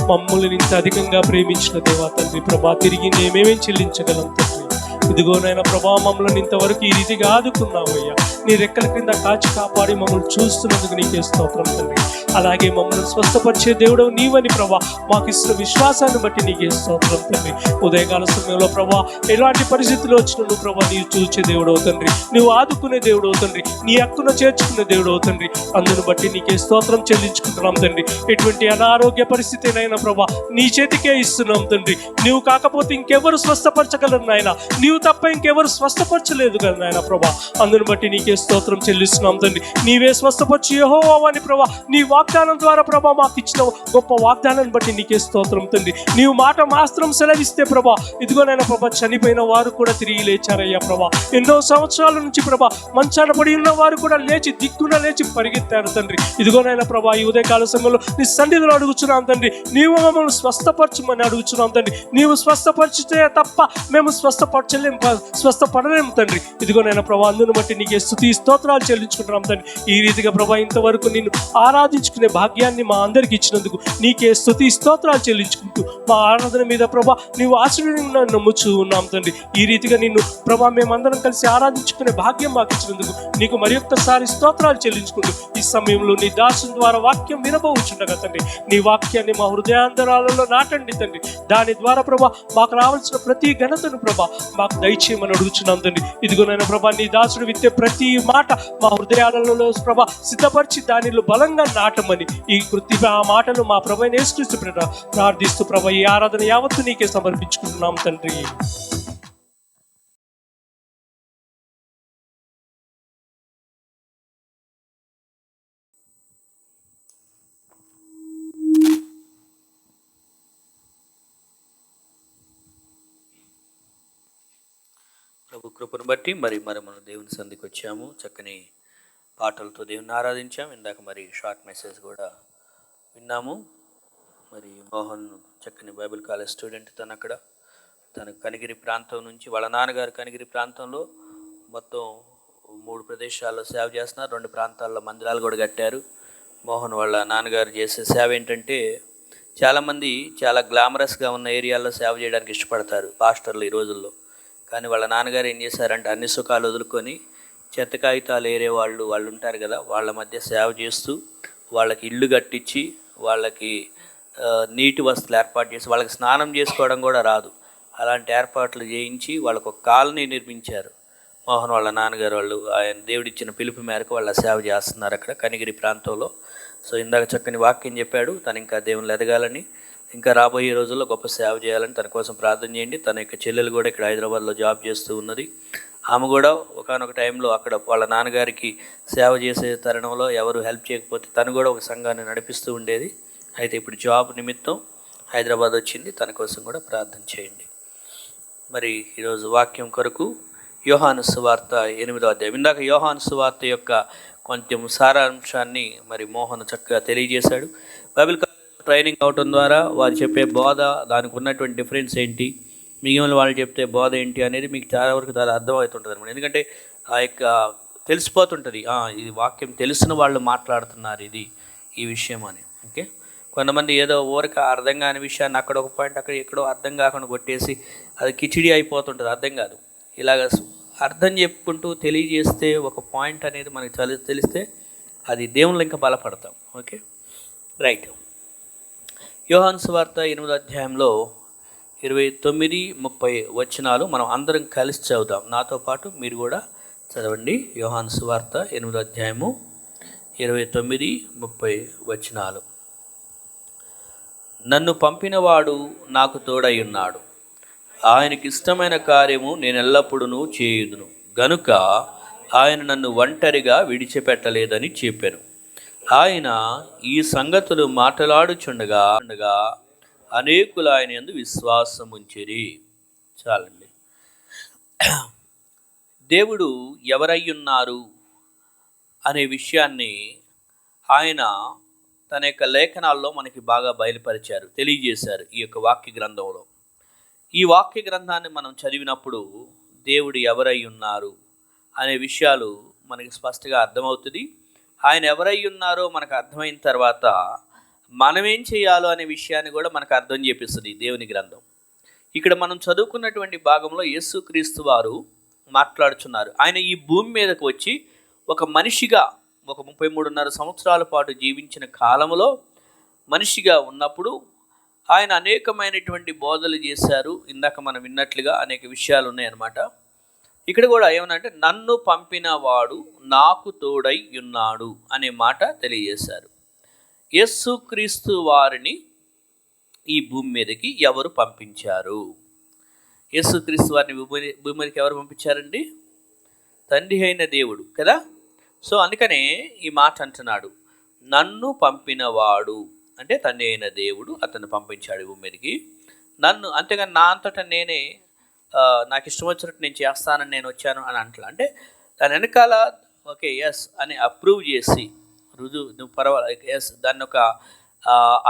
మమ్మల్ని ఇంత అధికంగా ప్రేమించిన దేవా తండ్రి ప్రభా, తిరిగి మేమేమేం చెల్లించగలం తండ్రి. ఇదిగోనైనా ప్రభా, మమ్మల్ని ఇంతవరకు ఈ రీతిగా ఆదుకున్నావయ్యా. నీ రెక్కల క్రింద కాచి కాపాడి మమ్మల్ని చూస్తున్నందుకు నీకే స్తోత్రం తండ్రి. అలాగే మమ్మల్ని స్వస్థపరిచే దేవుడు నీవని ప్రభా మాకు ఇస్తున్న విశ్వాసాన్ని బట్టి నీకే స్తోత్రం తండ్రి. ఉదయకాల సమయంలో ప్రభా ఎలాంటి పరిస్థితులు వచ్చినా ప్రభా నీవు చూచే దేవుడు తండ్రి, నువ్వు ఆదుకునే దేవుడు తండ్రి, నీ హక్కును చేర్చుకునే దేవుడు తండ్రి. అందును బట్టి నీకే స్తోత్రం చెల్లించుకుంటున్నాం తండ్రి. ఎటువంటి అనారోగ్య పరిస్థితినైనా ప్రభా నీ చేతికే ఇస్తున్నాం తండ్రి. నీవు కాకపోతే ఇంకెవరు స్వస్థపరచగలరు నాయన, నీవు తప్ప ఇంకెవరు స్వస్థపరచలేదు కదా నాయన ప్రభా. అందును బట్టి నీకే స్తోత్రం చెల్లిస్తున్నాం తండ్రి. నీవే స్వస్థపరిచి యెహోవా అని ప్రభా నీ వాగ్దానం ద్వారా ప్రభా మాకు ఇచ్చిన గొప్ప వాగ్దానాన్ని బట్టి నీకే స్తోత్రం తండ్రి. నీవు మాట మాత్రం సెలవిస్తే ప్రభా ఇదిగోనైనా ప్రభా చనిపోయిన వారు కూడా తిరిగి లేచారయ్యా ప్రభా. ఎన్నో సంవత్సరాల నుంచి ప్రభా మంచాన పడి ఉన్న వారు కూడా లేచి దిక్కున లేచి పరిగెత్తారు తండ్రి. ఇదిగోనైనా ప్రభా ఈ ఉదయకాల సమయంలో నీ సన్నిధిలో అడుగుచున్నాం తండ్రి, నీవు మమ్మల్ని స్వస్థపరచమని అడుగుచున్నాం తండ్రి. నీవు స్వస్థపరిచితే తప్ప మేము స్వస్థపడలేము తండ్రి. ఇదిగోనైనా ప్రభా అందును బట్టి నీకే స్తుతి స్తోత్రాలు చెల్లించుకుంటున్నాం తండ్రి. ఈ రీతిగా ప్రభా ఇంతవరకు నిన్ను ఆరాధించుకునే భాగ్యాన్ని మా అందరికి ఇచ్చినందుకు నీకే స్తుతి స్తోత్రాలు చెల్లించుకుంటూ మా ఆరాధన మీద ప్రభా నీవు ఆశీర్వాదాన్ని నమ్ముచూ ఉన్నాం తండ్రి. ఈ రీతిగా నిన్ను ప్రభా మేమందరం కలిసి ఆరాధించుకునే భాగ్యం మాకు ఇచ్చినందుకు నీకు మరి ఒక్కసారి స్తోత్రాలు చెల్లించుకుంటూ ఈ సమయంలో నీ దాసుని ద్వారా వాక్యం వినబోచుండగా తండ్రి నీ వాక్యాన్ని మా హృదయాంతరాలలో నాటండి తండ్రి. దాని ద్వారా ప్రభా మాకు రావాల్సిన ప్రతి ఘనతను ప్రభా మాకు దయచేయమని అడుగుచున్నాం తండ్రి. ఇదిగోనైనా ప్రభా నీ దాసుడు విత్తే ప్రతి మాట మా హృదయాలలో ప్రభా సిద్ధపరిచి దానిలో బలంగా నాటమని ఈ కృతి ఆ మాటలు మా ప్రభు యేసుక్రీస్తు ప్రార్థిస్తూ ప్రభా ఈ ఆరాధన యావత్తు నీకే సమర్పించుకుంటున్నాం తండ్రి. ప్రభు కృపను బట్టి మరి మనం దేవుని సంధికి వచ్చాము. చక్కని పాటలతో దేవుని ఆరాధించాము. ఇందాక మరి షార్ట్ మెసేజ్ కూడా విన్నాము. మరి మోహన్ చక్కని బైబిల్ కాలేజ్ స్టూడెంట్, తన కనిగిరి ప్రాంతం నుంచి వాళ్ళ నాన్నగారు కనిగిరి ప్రాంతంలో మొత్తం 3 ప్రదేశాల్లో సేవ చేస్తున్నారు. 2 ప్రాంతాల్లో మందిరాలు కూడా కట్టారు. మోహన్ వాళ్ళ నాన్నగారు చేసే సేవ ఏంటంటే చాలామంది చాలా గ్లామరస్గా ఉన్న ఏరియాల్లో సేవ చేయడానికి ఇష్టపడతారు పాస్టర్లు ఈ రోజుల్లో. కానీ వాళ్ళ నాన్నగారు ఏం చేశారంటే అన్ని సుఖాలు వదులుకొని చెత్త కాగితాలు ఏరే వాళ్ళు ఉంటారు కదా, వాళ్ళ మధ్య సేవ చేస్తూ వాళ్ళకి ఇల్లు కట్టించి వాళ్ళకి నీటి వసతులు ఏర్పాటు చేసి వాళ్ళకి స్నానం చేసుకోవడం కూడా రాదు, అలాంటి ఏర్పాట్లు చేయించి వాళ్ళకు ఒక కాలనీ నిర్మించారు. మోహన్ వాళ్ళ నాన్నగారు వాళ్ళు ఆయన దేవుడిచ్చిన పిలుపు మేరకు వాళ్ళ సేవ చేస్తున్నారు అక్కడ కనిగిరి ప్రాంతంలో. సో ఇందాక చక్కని వాక్యం చెప్పాడు. తను ఇంకా దేవుళ్ళు ఎదగాలని, ఇంకా రాబోయే రోజుల్లో గొప్ప సేవ చేయాలని తన కోసం ప్రార్థన చేయండి. తన యొక్క చెల్లెలు కూడా ఇక్కడ హైదరాబాద్లో జాబ్ చేస్తూ ఉన్నది. ఆమె కూడా ఒకానొక టైంలో అక్కడ వాళ్ళ నాన్నగారికి సేవ చేసే తరుణంలో ఎవరు హెల్ప్ చేయకపోతే తను కూడా ఒక సంఘాన్ని నడిపిస్తూ ఉండేది. అయితే ఇప్పుడు జాబ్ నిమిత్తం హైదరాబాద్ వచ్చింది. తన కోసం కూడా ప్రార్థన చేయండి. మరి ఈరోజు వాక్యం కొరకు యోహాను సువార్త 8వ అధ్యాయం. ఇందాక యోహాను సువార్త యొక్క కొంచెం సారాంశాన్ని మరి మోహన్ చక్కగా తెలియజేశాడు. బైబిల్ ట్రైనింగ్ అవటం ద్వారా వారు చెప్పే బోధ, దానికి ఉన్నటువంటి డిఫరెన్స్ ఏంటి, మిగిలిన వాళ్ళు చెప్తే బోధ ఏంటి అనేది మీకు చాలా వరకు చాలా అర్థమవుతుంటుంది అనమాట. ఎందుకంటే ఆ యొక్క తెలిసిపోతుంటుంది, ఇది వాక్యం తెలిసిన వాళ్ళు మాట్లాడుతున్నారు ఈ విషయం అని. ఓకే, కొంతమంది ఏదో ఊరికి అర్థం కాని విషయాన్ని అక్కడ ఒక పాయింట్ అక్కడ ఎక్కడో అర్థం కాకుండా కొట్టేసి అది కిచిడి అయిపోతుంటుంది, అర్థం కాదు. ఇలాగ అర్థం చెప్పుకుంటూ తెలియజేస్తే ఒక పాయింట్ అనేది మనకి తెలిస్తే అది దేవుళ్ళు ఇంకా బలపడతాం. Okay, right. యోహాను సువార్త 8వ అధ్యాయంలో 29-30 వచనాలు మనం అందరం కలిసి చదువుదాం. నాతో పాటు మీరు కూడా చదవండి. యోహాను సువార్త 8వ అధ్యాయము 29-30 వచనాలు. నన్ను పంపినవాడు నాకు తోడై ఉన్నాడు, ఆయనకి ఇష్టమైన కార్యము నేను ఎల్లప్పుడూ చేయుదును గనుక ఆయన నన్ను ఒంటరిగా విడిచిపెట్టలేదని చెప్పాను. ఆయన ఈ సంగతులు మాట్లాడుచుండగా అనేకులు ఆయన యందు విశ్వాసం ఉంచిరి. చాలండి. దేవుడు ఎవరై ఉన్నారు అనే విషయాన్ని ఆయన తన యొక్క లేఖనాల్లో మనకి బాగా బయలుపరిచారు, తెలియజేశారు ఈ యొక్క వాక్య గ్రంథంలో. ఈ వాక్య గ్రంథాన్ని మనం చదివినప్పుడు దేవుడు ఎవరై ఉన్నారు అనే విషయాలు మనకి స్పష్టంగా అర్థమవుతుంది. ఆయన ఎవరై ఉన్నారో మనకు అర్థమైన తర్వాత మనమేం చేయాలో అనే విషయాన్ని కూడా మనకు అర్థం చేపిస్తుంది దేవుని గ్రంథం. ఇక్కడ మనం చదువుకున్నటువంటి భాగంలో యేసుక్రీస్తు వారు మాట్లాడుచున్నారు. ఆయన ఈ భూమి మీదకు వచ్చి ఒక మనిషిగా ఒక 33.5 సంవత్సరాల పాటు జీవించిన కాలంలో మనిషిగా ఉన్నప్పుడు ఆయన అనేకమైనటువంటి బోధలు చేశారు. ఇందాక మనం విన్నట్లుగా అనేక విషయాలు ఉన్నాయన్నమాట. ఇక్కడ కూడా ఏమనంటే నన్ను పంపిన వాడు నాకు తోడై ఉన్నాడు అనే మాట తెలియజేశారు. యేసుక్రీస్తు వారిని ఈ భూమి మీదకి ఎవరు పంపించారు? యేసుక్రీస్తు వారిని భూమి మీదకి ఎవరు పంపించారండి? తండ్రి అయిన దేవుడు కదా. సో అందుకనే ఈ మాట అంటున్నాడు, నన్ను పంపినవాడు అంటే తండ్రి అయిన దేవుడు అతన్ని పంపించాడు భూమి మీదకి. నన్ను అంతేగాని నా అంతటా నేనే నాకు ఇష్టం వచ్చినట్టు నేను చేస్తానని నేను వచ్చాను అని అంటలా. అంటే దాని వెనకాల ఓకే ఎస్ అని అప్రూవ్ చేసి నువ్వు పర్వాలేదు ఎస్ దాన్ని ఒక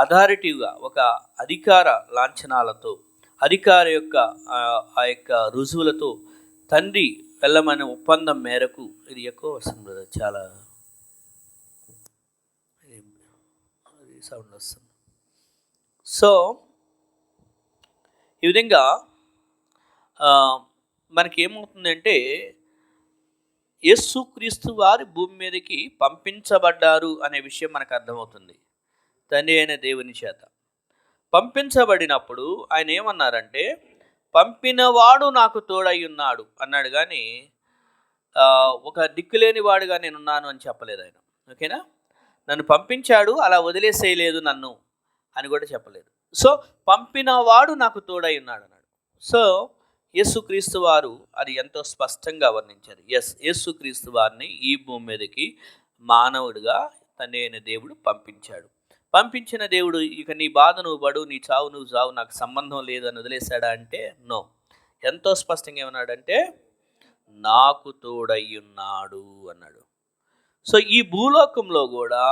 అథారిటీవ్గా ఒక అధికార లాంఛనాలతో అధికార యొక్క ఆ యొక్క రుజువులతో తండ్రి వెళ్ళమనే ఒప్పందం మేరకు ఇది ఎక్కువ వస్తుంది, చాలా సౌండ్ వస్తుంది. సో ఈ విధంగా మనకి ఏమవుతుందంటే యేసుక్రీస్తు వారి భూమి మీదకి పంపించబడ్డారు అనే విషయం మనకు అర్థమవుతుంది తండ్రి అయిన దేవుని చేత. పంపించబడినప్పుడు ఆయన ఏమన్నారంటే పంపినవాడు నాకు తోడై ఉన్నాడు అన్నాడు, కానీ ఒక దిక్కులేని వాడుగా నేనున్నాను అని చెప్పలేదు ఆయన. ఓకేనా, నన్ను పంపించాడు అలా వదిలేసేయలేదు నన్ను అని కూడా చెప్పలేదు. సో పంపినవాడు నాకు తోడై ఉన్నాడు అన్నాడు. సో యేసుక్రీస్తు వారు అది ఎంతో స్పష్టంగా వర్ణించారు. యేసుక్రీస్తు వారిని ఈ భూమి మీదకి మానవుడిగా తండ్రి అయిన దేవుడు పంపించాడు. పంపించిన దేవుడు ఇక నీ బాధ నువ్వు పడు, నీ చావు నువ్వు చావు, నాకు సంబంధం లేదు అని వదిలేశాడా అంటే నో. ఎంతో స్పష్టంగా ఏమన్నాడంటే నాకు తోడయ్యున్నాడు అన్నాడు. సో ఈ భూలోకంలో కూడా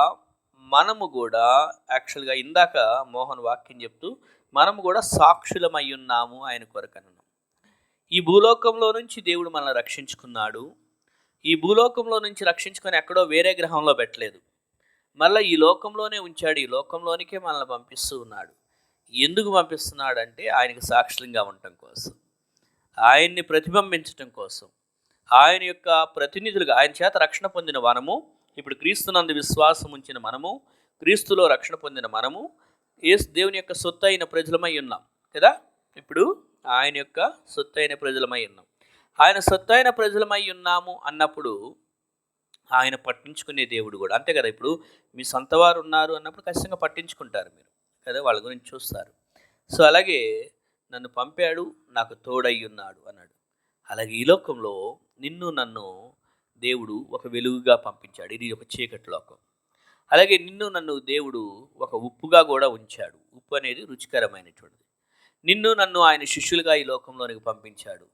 మనము కూడా యాక్చువల్గా ఇందాక మోహన్ వాక్యం చెప్తూ మనము కూడా సాక్షులమై ఉన్నాము ఆయన కొరకు అన్నాం. ఈ భూలోకంలో నుంచి దేవుడు మనల్ని రక్షించుకున్నాడు. ఈ భూలోకంలో నుంచి రక్షించుకొని ఎక్కడో వేరే గ్రహంలో పెట్టలేదు, మళ్ళీ ఈ లోకంలోనే ఉంచాడు. ఈ లోకంలోనికే మనల్ని పంపిస్తూ ఉన్నాడు. ఎందుకు పంపిస్తున్నాడు అంటే ఆయనకు సాక్షులంగా ఉండటం కోసం, ఆయన్ని ప్రతిబింబించటం కోసం, ఆయన యొక్క ప్రతినిధులుగా ఆయన చేత రక్షణ పొందిన మనము, ఇప్పుడు క్రీస్తునందు విశ్వాసం ఉంచిన మనము, క్రీస్తులో రక్షణ పొందిన మనము దేవుని యొక్క సొత్తు అయిన ప్రజలమై ఉన్నాం కదా. ఇప్పుడు ఆయన యొక్క సొత్తు అయిన ప్రజలమై ఉన్నాం. ఆయన సొత్తు అయిన ప్రజలమై ఉన్నాము అన్నప్పుడు ఆయన పట్టించుకునే దేవుడు కూడా అంతే కదా. ఇప్పుడు మీ సొంత వారు ఉన్నారు అన్నప్పుడు ఖచ్చితంగా పట్టించుకుంటారు మీరు కదా, వాళ్ళ గురించి చూస్తారు. సో అలాగే నన్ను పంపాడు నాకు తోడై ఉన్నాడు అన్నాడు. అలాగే ఈ లోకంలో నిన్ను నన్ను దేవుడు ఒక వెలుగుగా పంపించాడు. ఇది ఒక చీకటి లోకం. అలాగే నిన్ను నన్ను దేవుడు ఒక ఉప్పుగా కూడా ఉంచాడు. ఉప్పు అనేది రుచికరమైనటువంటిది. నిన్ను నన్ను ఆయన శిష్యులుగా ఈ లోకంలోనికి పంపించాడు.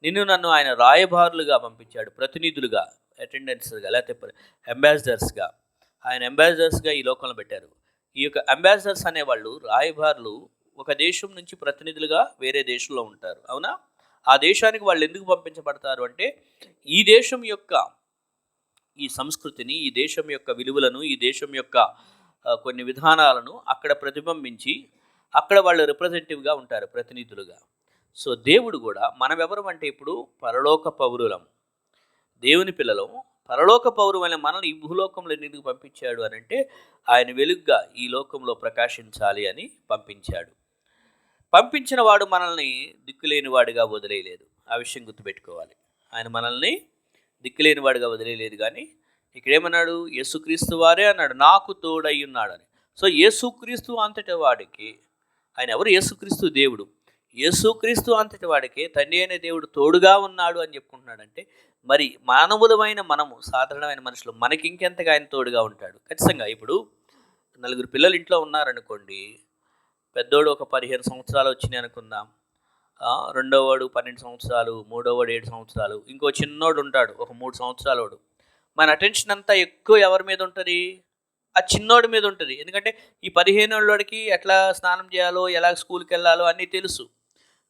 నిన్ను నన్ను ఆయన రాయబారులుగా పంపించాడు, ప్రతినిధులుగా, అటెండెన్స్గా, లేకపోతే అంబాసిడర్స్గా. ఆయన అంబాసిడర్స్గా ఈ లోకంలో పెట్టారు. ఈ యొక్క అంబాసిడర్స్ అనేవాళ్ళు రాయబారులు ఒక దేశం నుంచి ప్రతినిధులుగా వేరే దేశంలో ఉంటారు. అవునా? ఆ దేశానికి వాళ్ళు ఎందుకు పంపించబడతారు అంటే ఈ దేశం యొక్క ఈ సంస్కృతిని, ఈ దేశం యొక్క విలువలను, ఈ దేశం యొక్క కొన్ని విధానాలను అక్కడ ప్రతిబింబించి అక్కడ వాళ్ళు రిప్రజెంటేటివ్గా ఉంటారు, ప్రతినిధులుగా. సో దేవుడు కూడా మనం ఎవరు అంటే ఇప్పుడు పరలోక పౌరులం, దేవుని పిల్లలం. పరలోక పౌరులైన మనల్ని ఈ భూలోకంలో ఎందుకు పంపించాడు అని అంటే ఆయన వెలుగ్గా ఈ లోకంలో ప్రకాశించాలి అని పంపించాడు. పంపించిన వాడు మనల్ని దిక్కులేని వాడిగా వదిలేయలేదు. ఆ విషయం గుర్తుపెట్టుకోవాలి. ఆయన మనల్ని దిక్కులేని వాడిగా వదిలేయలేదు. కానీ ఇక్కడేమన్నాడు? యేసుక్రీస్తు వారే అన్నాడు నాకు తోడై ఉన్నాడని. సో యేసుక్రీస్తు అంతటి వాడికి ఆయన ఎవరు? యేసుక్రీస్తు దేవుడు. యేసుక్రీస్తు అంతటి వాడికి తండ్రి అయిన దేవుడు తోడుగా ఉన్నాడు అని చెప్పుకుంటున్నాడంటే మరి మానవులమైన మనము, సాధారణమైన మనుషులు, మనకి ఇంకెంతగా ఆయన తోడుగా ఉంటాడు. ఖచ్చితంగా ఇప్పుడు 4 పిల్లలు ఇంట్లో ఉన్నారనుకోండి, పెద్దోడు ఒక 15 సంవత్సరాలు వచ్చినాయి అనుకుందాం, రెండోవాడు 12 సంవత్సరాలు, మూడోవాడు 7 సంవత్సరాలు, ఇంకో చిన్నోడు ఉంటాడు ఒక 3 సంవత్సరాలోడు. మన అటెన్షన్ అంతా ఎక్కువ ఎవరి మీద ఉంటుంది? ఆ చిన్నోడి మీద ఉంటుంది. ఎందుకంటే ఈ 15 ఏళ్ళోడికి ఎట్లా స్నానం చేయాలో, ఎలా స్కూల్కి వెళ్ళాలో అన్నీ తెలుసు.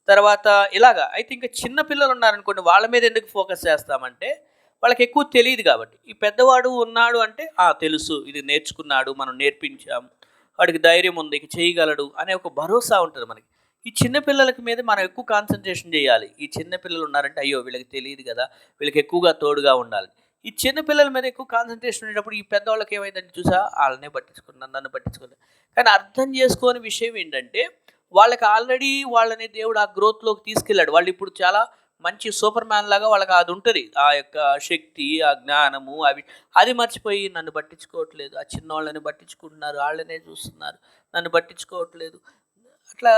తర్వాత ఇలాగా అయితే ఇంకా చిన్న పిల్లలు ఉన్నారనుకోండి, వాళ్ళ మీద ఎందుకు ఫోకస్ చేస్తామంటే వాళ్ళకి ఎక్కువ తెలియదు కాబట్టి. ఈ పెద్దవాడు ఉన్నాడు అంటే తెలుసు, ఇది నేర్చుకున్నాడు, మనం నేర్పించాం, వాడికి ధైర్యం ఉంది, ఇక చేయగలడు అనే ఒక భరోసా ఉంటుంది మనకి. ఈ చిన్న పిల్లలకి మీద మనం ఎక్కువ కాన్సన్ట్రేషన్ చేయాలి. ఈ చిన్న పిల్లలు ఉన్నారంటే అయ్యో వీళ్ళకి తెలియదు కదా, వీళ్ళకి ఎక్కువగా తోడుగా ఉండాలి. ఈ చిన్న పిల్లల మీద ఎక్కువ కాన్సన్ట్రేషన్ ఉండేటప్పుడు ఈ పెద్దవాళ్ళకి ఏమైందంటే చూసా వాళ్ళనే పట్టించుకున్నాను, నన్ను పట్టించుకున్నాను. కానీ అర్థం చేసుకోని విషయం ఏంటంటే వాళ్ళకి ఆల్రెడీ వాళ్ళని దేవుడు ఆ గ్రోత్లోకి తీసుకెళ్ళాడు. వాళ్ళు ఇప్పుడు చాలా మంచి సూపర్ మ్యాన్ లాగా వాళ్ళకి అది ఉంటుంది, ఆ యొక్క శక్తి, ఆ జ్ఞానము, అవి అది మర్చిపోయి నన్ను పట్టించుకోవట్లేదు, ఆ చిన్నవాళ్ళని పట్టించుకుంటున్నారు, వాళ్ళనే చూస్తున్నారు, నన్ను పట్టించుకోవట్లేదు. అట్లా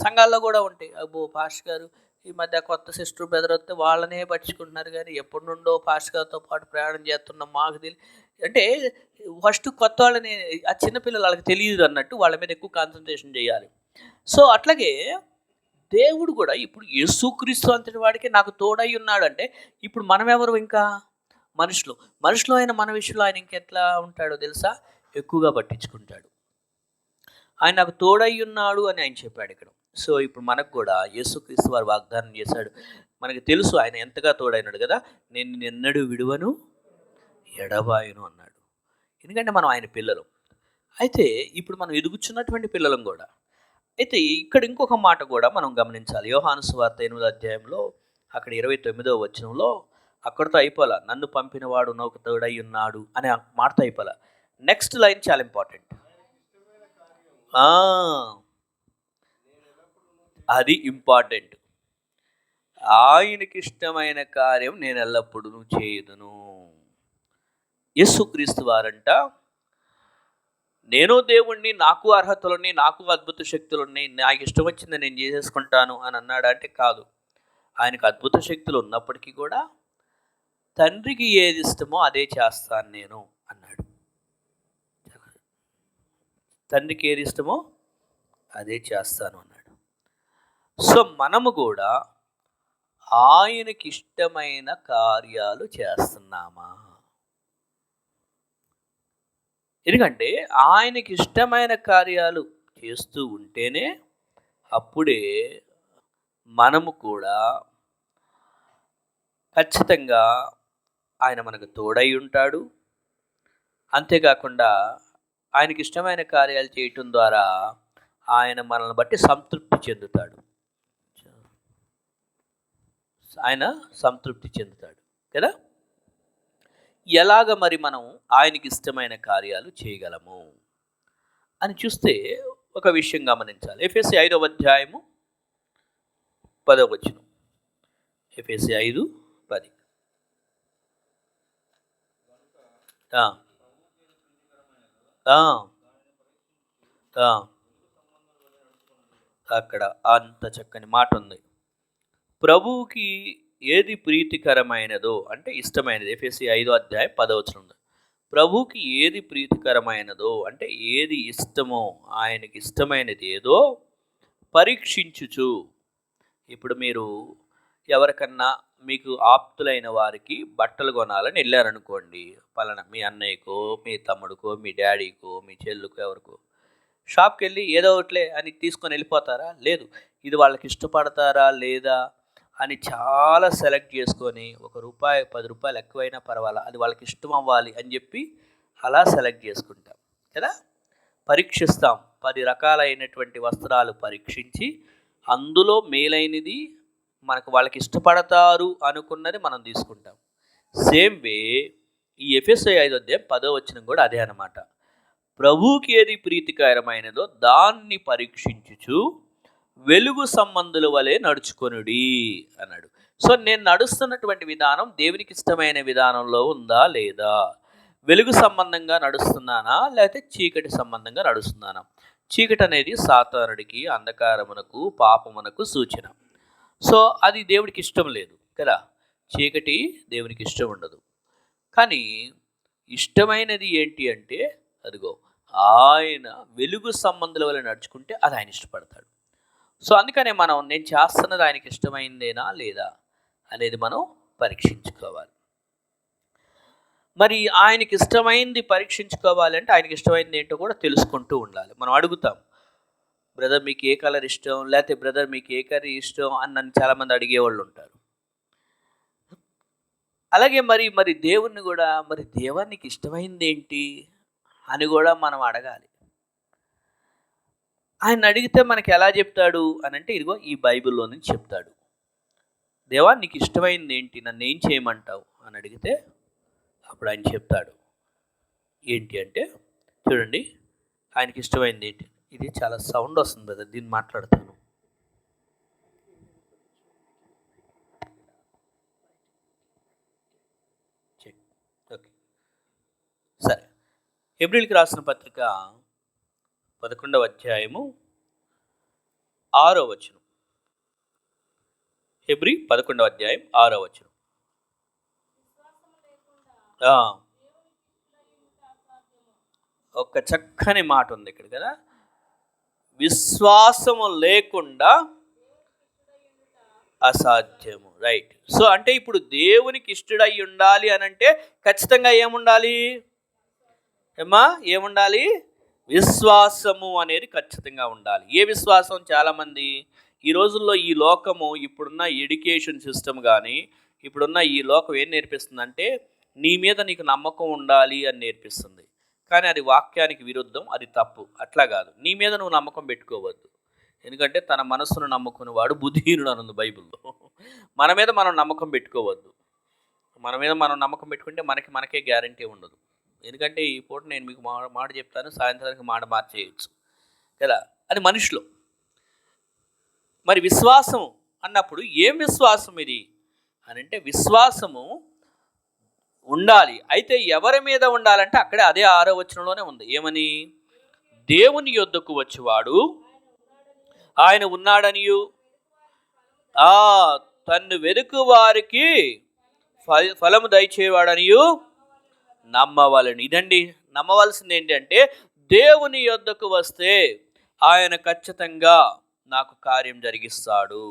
సంఘాల్లో కూడా ఉంటాయి. అబ్బో పాస్టర్ గారు ఈ మధ్య కొత్త సిస్టర్ బ్రదర్ వస్తే వాళ్ళనే పట్టించుకుంటున్నారు, కానీ ఎప్పటి నుండో పాస్టర్ గారితో పాటు ప్రయాణం చేస్తున్నాం మాకు తెలియదు అంటే ఫస్ట్ కొత్త వాళ్ళని, ఆ చిన్నపిల్లలు వాళ్ళకి తెలియదు అన్నట్టు వాళ్ళ మీద ఎక్కువ కాన్సన్ట్రేషన్ చేయాలి. సో అట్లాగే దేవుడు కూడా ఇప్పుడు యేసుక్రీస్తు అంతటి వాడికి నాకు తోడై ఉన్నాడు అంటే ఇప్పుడు మనం ఎవరు ఇంకా మనుషులు ఆయన మన విషయంలో ఆయన ఇంకెట్లా ఉంటాడో తెలుసా, ఎక్కువగా పట్టించుకుంటాడు. ఆయన నాకు తోడై ఉన్నాడు అని ఆయన చెప్పాడు ఇక్కడ. సో ఇప్పుడు మనకు కూడా యేసుక్రీస్తు వారు వాగ్దానం చేశాడు, మనకి తెలుసు ఆయన ఎంతగా తోడైనాడు కదా, నేను నిన్నడు విడువను ఎడబాయును అన్నాడు. ఎందుకంటే మనం ఆయన పిల్లలు. అయితే ఇప్పుడు మనం ఎదుగుచున్నటువంటి పిల్లలం కూడా. అయితే ఇక్కడ ఇంకొక మాట కూడా మనం గమనించాలి. యోహాను సువార్త 8వ అధ్యాయంలో అక్కడ 29వ వచనంలో అక్కడితో అయిపోలా, నన్ను పంపినవాడు నాకు తోడై ఉన్నాడు అనే మాటతో అయిపోలా. నెక్స్ట్ లైన్ చాలా ఇంపార్టెంట్. అది ఇంపార్టెంట్. ఆయనకి ఇష్టమైన కార్యం నేను ఎల్లప్పుడూ చేయుదును. యేసుక్రీస్తు వారంట, నేను దేవుణ్ణి, నాకు అర్హతలున్నాయి, నాకు అద్భుత శక్తులు ఉన్నాయి, నాకు ఇష్టం వచ్చింది నేను చేసేసుకుంటాను అని అన్నాడు అంటే కాదు. ఆయనకు అద్భుత శక్తులు ఉన్నప్పటికీ కూడా తండ్రికి ఏది ఇష్టమో అదే చేస్తాను నేను అన్నాడు. తండ్రికి ఏది ఇష్టమో అదే చేస్తాను అన్నాడు. సో మనము కూడా ఆయనకి ఇష్టమైన కార్యాలు చేస్తున్నామా? ఎందుకంటే ఆయనకి ఇష్టమైన కార్యాలు చేస్తూ ఉంటేనే అప్పుడే మనము కూడా ఖచ్చితంగా ఆయన మనకు తోడై ఉంటాడు. అంతేకాకుండా ఆయనకి ఇష్టమైన కార్యాలు చేయటం ద్వారా ఆయన మనల్ని బట్టి సంతృప్తి చెందుతాడు. ఆయన సంతృప్తి చెందుతాడు కదా. ఎలాగ మరి మనం ఆయనకి ఇష్టమైన కార్యాలు చేయగలము అని చూస్తే ఒక విషయం గమనించాలి. ఎఫెసీ 5వ అధ్యాయము 10వ వచనం. ఎఫెసీ 5:10. అక్కడ అంత చక్కని మాట ఉంది. ప్రభువుకి ఏది ప్రీతికరమైనదో అంటే ఇష్టమైనది. ఎఫెసీ 5వ అధ్యాయం 10వ వచనం. ప్రభువుకి ఏది ప్రీతికరమైనదో అంటే ఏది ఇష్టమో, ఆయనకి ఇష్టమైనది ఏదో పరీక్షించుచు. ఇప్పుడు మీరు ఎవరికన్నా మీకు ఆప్తులైన వారికి బట్టలు కొనాలని వెళ్ళారనుకోండి, పలానా మీ అన్నయ్యకో, మీ తమ్ముడికో, మీ డాడీకో, మీ చెల్లుకో, ఎవరికో షాప్కి వెళ్ళి ఏదో ఒకట్లే అని తీసుకొని వెళ్ళిపోతారా? లేదు. ఇది వాళ్ళకి ఇష్టపడతారా లేదా అని చాలా సెలెక్ట్ చేసుకొని ₹1 ₹10 ఎక్కువైనా పర్వాలా, అది వాళ్ళకి ఇష్టం అవ్వాలి అని చెప్పి అలా సెలెక్ట్ చేసుకుంటాం కదా. పరీక్షిస్తాం. 10 రకాలైనటువంటి వస్త్రాలు పరీక్షించి అందులో మేలైనది మనకు వాళ్ళకి ఇష్టపడతారు అనుకున్నది మనం తీసుకుంటాం. సేమ్ వే ఈ ఎఫెసీ 5వ అధ్యాయం 10వ వచనం కూడా అదే అన్నమాట. ప్రభువుకి ఏది ప్రీతికరమైనదో దాన్ని పరీక్షించుచు వెలుగు సంబంధుల వలె నడుచుకొనుడి అన్నాడు. సో నేను నడుస్తున్నటువంటి విధానం దేవునికి ఇష్టమైన విధానంలో ఉందా లేదా? వెలుగు సంబంధంగా నడుస్తున్నానా లేకపోతే చీకటి సంబంధంగా నడుస్తున్నానా? చీకటి అనేది సాతానుడికి, అంధకారమునకు, పాపమునకు సూచన. సో అది దేవుడికి ఇష్టం లేదు కదా. చీకటి దేవునికి ఇష్టం ఉండదు. కానీ ఇష్టమైనది ఏంటి అంటే అదిగో ఆయన వెలుగు సంబంధుల వల్ల నడుచుకుంటే అది ఆయన ఇష్టపడతాడు. సో అందుకనే నేను చేస్తున్నది ఆయనకి ఇష్టమైందేనా లేదా అనేది మనం పరీక్షించుకోవాలి. మరి ఆయనకి ఇష్టమైంది పరీక్షించుకోవాలంటే ఆయనకి ఇష్టమైంది ఏంటో కూడా తెలుసుకుంటూ ఉండాలి. మనం అడుగుతాం, బ్రదర్ మీకు ఏ కలర్ ఇష్టం, లేకపోతే బ్రదర్ మీకు ఏ కర్రీ ఇష్టం అని నన్ను చాలామంది అడిగేవాళ్ళు ఉంటారు. అలాగే మరి దేవుణ్ణి కూడా దేవానికి ఇష్టమైంది ఏంటి అని కూడా మనం అడగాలి. ఆయన అడిగితే మనకి ఎలా చెప్తాడు అని అంటే ఇదిగో ఈ బైబిల్లో నుంచి చెప్తాడు. దేవా నీకు ఇష్టమైంది ఏంటి, నన్ను ఏం చేయమంటావు అని అడిగితే అప్పుడు ఆయన చెప్తాడు ఏంటి అంటే, చూడండి ఆయనకి ఇష్టమైంది ఏంటి. ఇది చాలా సౌండ్ వస్తుంది కదా, దీన్ని మాట్లాడతాను. ఓకే, సరే. హెబ్రీయులకు రాసిన పత్రిక 11వ అధ్యాయము 6వ వచనం. హెబ్రీ 11వ అధ్యాయం 6వ వచనం. ఒక చక్కని మాట ఉంది ఇక్కడ కదా, విశ్వాసము లేకుండా అసాధ్యము. రైట్. సో అంటే ఇప్పుడు దేవునికి ఇష్టడై ఉండాలి అని అంటే ఖచ్చితంగా ఏముండాలి ఏమా, ఏముండాలి? విశ్వాసము అనేది ఖచ్చితంగా ఉండాలి. ఏ విశ్వాసం? చాలామంది ఈ రోజుల్లో ఈ లోకము, ఇప్పుడున్న ఎడ్యుకేషన్ సిస్టమ్ కానీ ఇప్పుడున్న ఈ లోకం ఏం నేర్పిస్తుందంటే నీ మీద నీకు నమ్మకం ఉండాలి అని నేర్పిస్తుంది. కానీ అది వాక్యానికి విరుద్ధం, అది తప్పు. అట్లా కాదు, నీ మీద నువ్వు నమ్మకం పెట్టుకోవద్దు. ఎందుకంటే తన మనస్సును నమ్ముకుని వాడు బుద్ధిహీనుడు అని ఉంది బైబిల్లో. మన మీద మనం నమ్మకం పెట్టుకోవద్దు. మన మీద మనం నమ్మకం పెట్టుకుంటే మనకే గ్యారంటీ ఉండదు. ఎందుకంటే ఈ పూట నేను మీకు మాట చెప్తాను, సాయంత్రానికి మాట మార్చేయచ్చు కదా, అది మనిషిలో. మరి విశ్వాసం అన్నప్పుడు ఏం విశ్వాసం ఇది అని అంటే, విశ్వాసము ఉండాలి. అయితే ఎవరి మీద ఉండాలంటే అక్కడే అదే 6వ వచనంలోనే ఉంది. ఏమని? దేవుని యొద్దకు వచ్చేవాడు ఆయన ఉన్నాడనియు తన్ను వెదుకు వారికి ఫలము దయచేవాడనియు నమ్మవాలని. ఇదండి నమ్మవలసింది. ఏంటంటే దేవుని యొద్దకు వస్తే ఆయన ఖచ్చితంగా నాకు కార్యం జరిగిస్తాడు.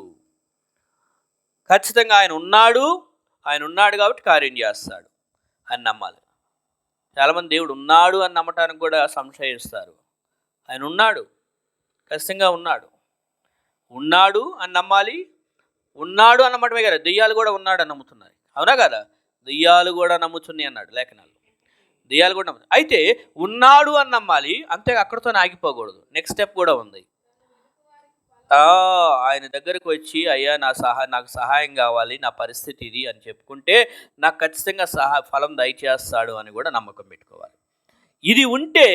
ఖచ్చితంగా ఆయన ఉన్నాడు కాబట్టి కార్యం చేస్తాడు అని నమ్మాలి. చాలామంది దేవుడు ఉన్నాడు అని నమ్మటానికి కూడా సంశయిస్తారు. ఆయన ఉన్నాడు, ఖచ్చితంగా ఉన్నాడు అని నమ్మాలి. ఉన్నాడు అని నమ్మటమే కదా, దెయ్యాలు కూడా ఉన్నాడు అని నమ్ముతున్నారు. అవునా కదా? దెయ్యాలు కూడా నమ్ముతున్నాయి అన్నాడు లేఖనాలు. దెయ్యాలు కూడా నమ్ముతాయి. అయితే ఉన్నాడు అని నమ్మాలి, అంతే, అక్కడితో ఆగిపోకూడదు. నెక్స్ట్ స్టెప్ కూడా ఉంది. ఆయన దగ్గరకు వచ్చి అయ్యా నాకు సహాయం కావాలి, నా పరిస్థితి ఇది అని చెప్పుకుంటే నాకు ఖచ్చితంగా ఫలం దయచేస్తాడు అని కూడా నమ్మకం పెట్టుకోవాలి. ఇది ఉంటే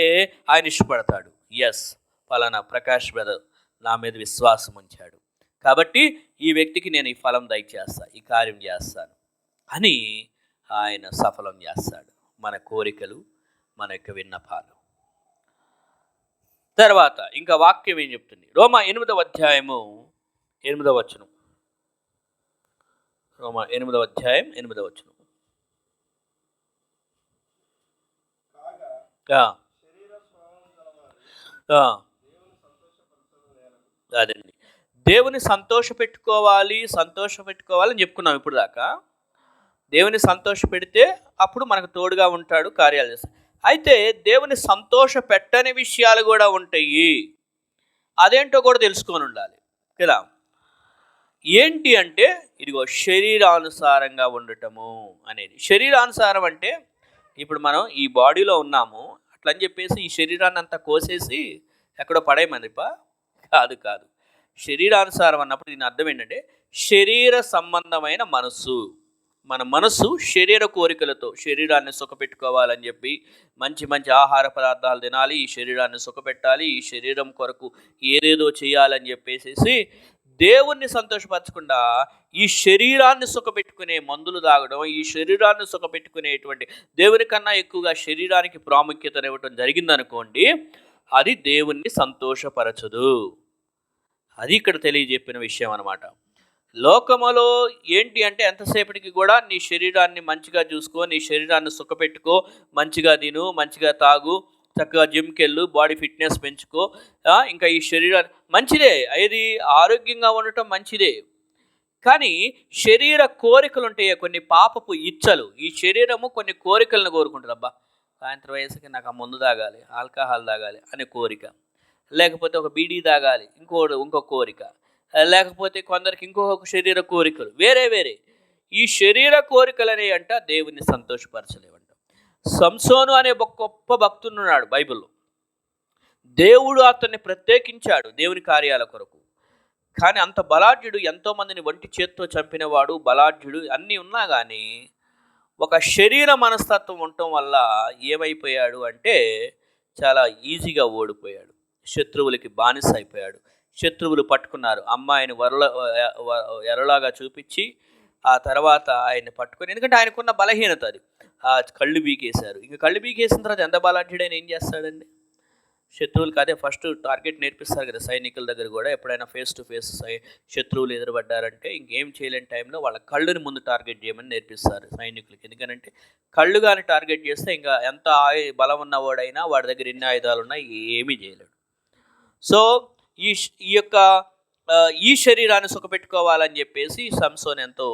ఆయన ఇష్టపడతాడు. ఎస్, ఫలానా ప్రకాష్ బ్రదర్ నా మీద విశ్వాసం ఉంచాడు కాబట్టి ఈ వ్యక్తికి నేను ఈ ఫలం దయచేస్తాను, ఈ కార్యం చేస్తాను అని ఆయన సఫలం చేస్తాడు. మన కోరికలు, మన యొక్క విన్నపాలు. తర్వాత ఇంకా వాక్యం ఏం చెప్తుంది? రోమా 8వ అధ్యాయము 8వ వచనం. రోమా 8వ అధ్యాయం 8వ వచనం. అదండి, దేవుని సంతోషపెట్టుకోవాలని చెప్పుకున్నాం ఇప్పుడు దాకా. దేవుని సంతోషపెడితే అప్పుడు మనకు తోడుగా ఉంటాడు, కార్యాలు చేస్తాడు. అయితే దేవుని సంతోష పెట్టని విషయాలు కూడా ఉంటాయి. అదేంటో కూడా తెలుసుకొని ఉండాలి కదా. ఏంటి అంటే ఇదిగో శరీరానుసారంగా ఉండటము అనేది. శరీరానుసారం అంటే ఇప్పుడు మనం ఈ బాడీలో ఉన్నాము అట్లని చెప్పేసి ఈ శరీరాన్ని అంతా కోసేసి ఎక్కడో పడేయమనిపా కాదు. శరీరానుసారం అన్నప్పుడు దీని అర్థం ఏంటంటే శరీర సంబంధమైన మనస్సు. మన మనస్సు శరీర కోరికలతో శరీరాన్ని సుఖపెట్టుకోవాలని చెప్పి మంచి మంచి ఆహార పదార్థాలు తినాలి, ఈ శరీరాన్ని సుఖపెట్టాలి, ఈ శరీరం కొరకు ఏదేదో చేయాలని చెప్పేసి దేవుణ్ణి సంతోషపరచకుండా ఈ శరీరాన్ని సుఖపెట్టుకునే మందులు తాగడం, ఈ శరీరాన్ని సుఖపెట్టుకునేటువంటి దేవుని కన్నా ఎక్కువగా శరీరానికి ప్రాముఖ్యత ఇవ్వడం జరిగిందనుకోండి, అది దేవుణ్ణి సంతోషపరచదు. అది ఇక్కడ తెలియజెప్పిన విషయం అన్నమాట. లోకములో ఏంటి అంటే ఎంతసేపటికి కూడా నీ శరీరాన్ని మంచిగా చూసుకో, నీ శరీరాన్ని సుఖపెట్టుకో, మంచిగా తిను, మంచిగా తాగు, చక్కగా జిమ్కి వెళ్ళు, బాడీ ఫిట్నెస్ పెంచుకో. ఇంకా ఈ శరీరాన్ని మంచిదే, అది ఆరోగ్యంగా ఉండటం మంచిదే. కానీ శరీర కోరికలు ఉంటాయి, కొన్ని పాపపు ఇచ్చలు. ఈ శరీరము కొన్ని కోరికలను కోరుకుంటుంది. అబ్బా సాయంత్రం వయసుకి నాకు ఆ మందు తాగాలి, ఆల్కహాల్ తాగాలి అనే కోరిక, లేకపోతే ఒక బీడీ తాగాలి ఇంకో కోరిక, లేకపోతే కొందరికి ఇంకొక శరీర కోరికలు, వేరే ఈ శరీర కోరికలు అనేవి అంట దేవుని సంతోషపరచలేవంట. సంసోను అనే గొప్ప భక్తుడున్నాడు బైబిల్లో. దేవుడు అతన్ని ప్రత్యేకించాడు దేవుని కార్యాల కొరకు. కానీ అంత బలాఢ్యుడు, ఎంతోమందిని ఒంటి చేత్తో చంపినవాడు, బలాఢ్యుడు, అన్నీ ఉన్నా కానీ ఒక శరీర మనస్తత్వం ఉండటం వల్ల ఏమైపోయాడు అంటే చాలా ఈజీగా ఓడిపోయాడు, శత్రువులకి బానిస అయిపోయాడు. శత్రువులు పట్టుకున్నారు, అమ్మాయిని ఎరలాగా చూపించి ఆ తర్వాత ఆయన్ని పట్టుకొని, ఎందుకంటే ఆయనకున్న బలహీనత అది, ఆ కళ్ళు బీకేశారు. ఇంక కళ్ళు బీకేసిన తర్వాత ఎంత బలాఢ్యుడైనా ఏం చేస్తాడండి? శత్రువులకి అదే ఫస్ట్ టార్గెట్ నేర్పిస్తారు కదా సైనికుల దగ్గర కూడా. ఎప్పుడైనా ఫేస్ టు ఫేస్ శత్రువులు ఎదురుపడ్డారంటే ఇంకేం చేయలేని టైంలో వాళ్ళ కళ్ళుని ముందు టార్గెట్ చేయమని నేర్పిస్తారు సైనికులకి. ఎందుకంటే కళ్ళు కానీ టార్గెట్ చేస్తే ఇంకా ఎంత బలం ఉన్నవాడైనా వాడి దగ్గర ఎన్ని ఆయుధాలు ఉన్నా ఏమీ చేయలేడు. సో ఈ యొక్క ఈ శరీరాన్ని సుఖపెట్టుకోవాలని చెప్పేసి సంసోన్ ఎంతో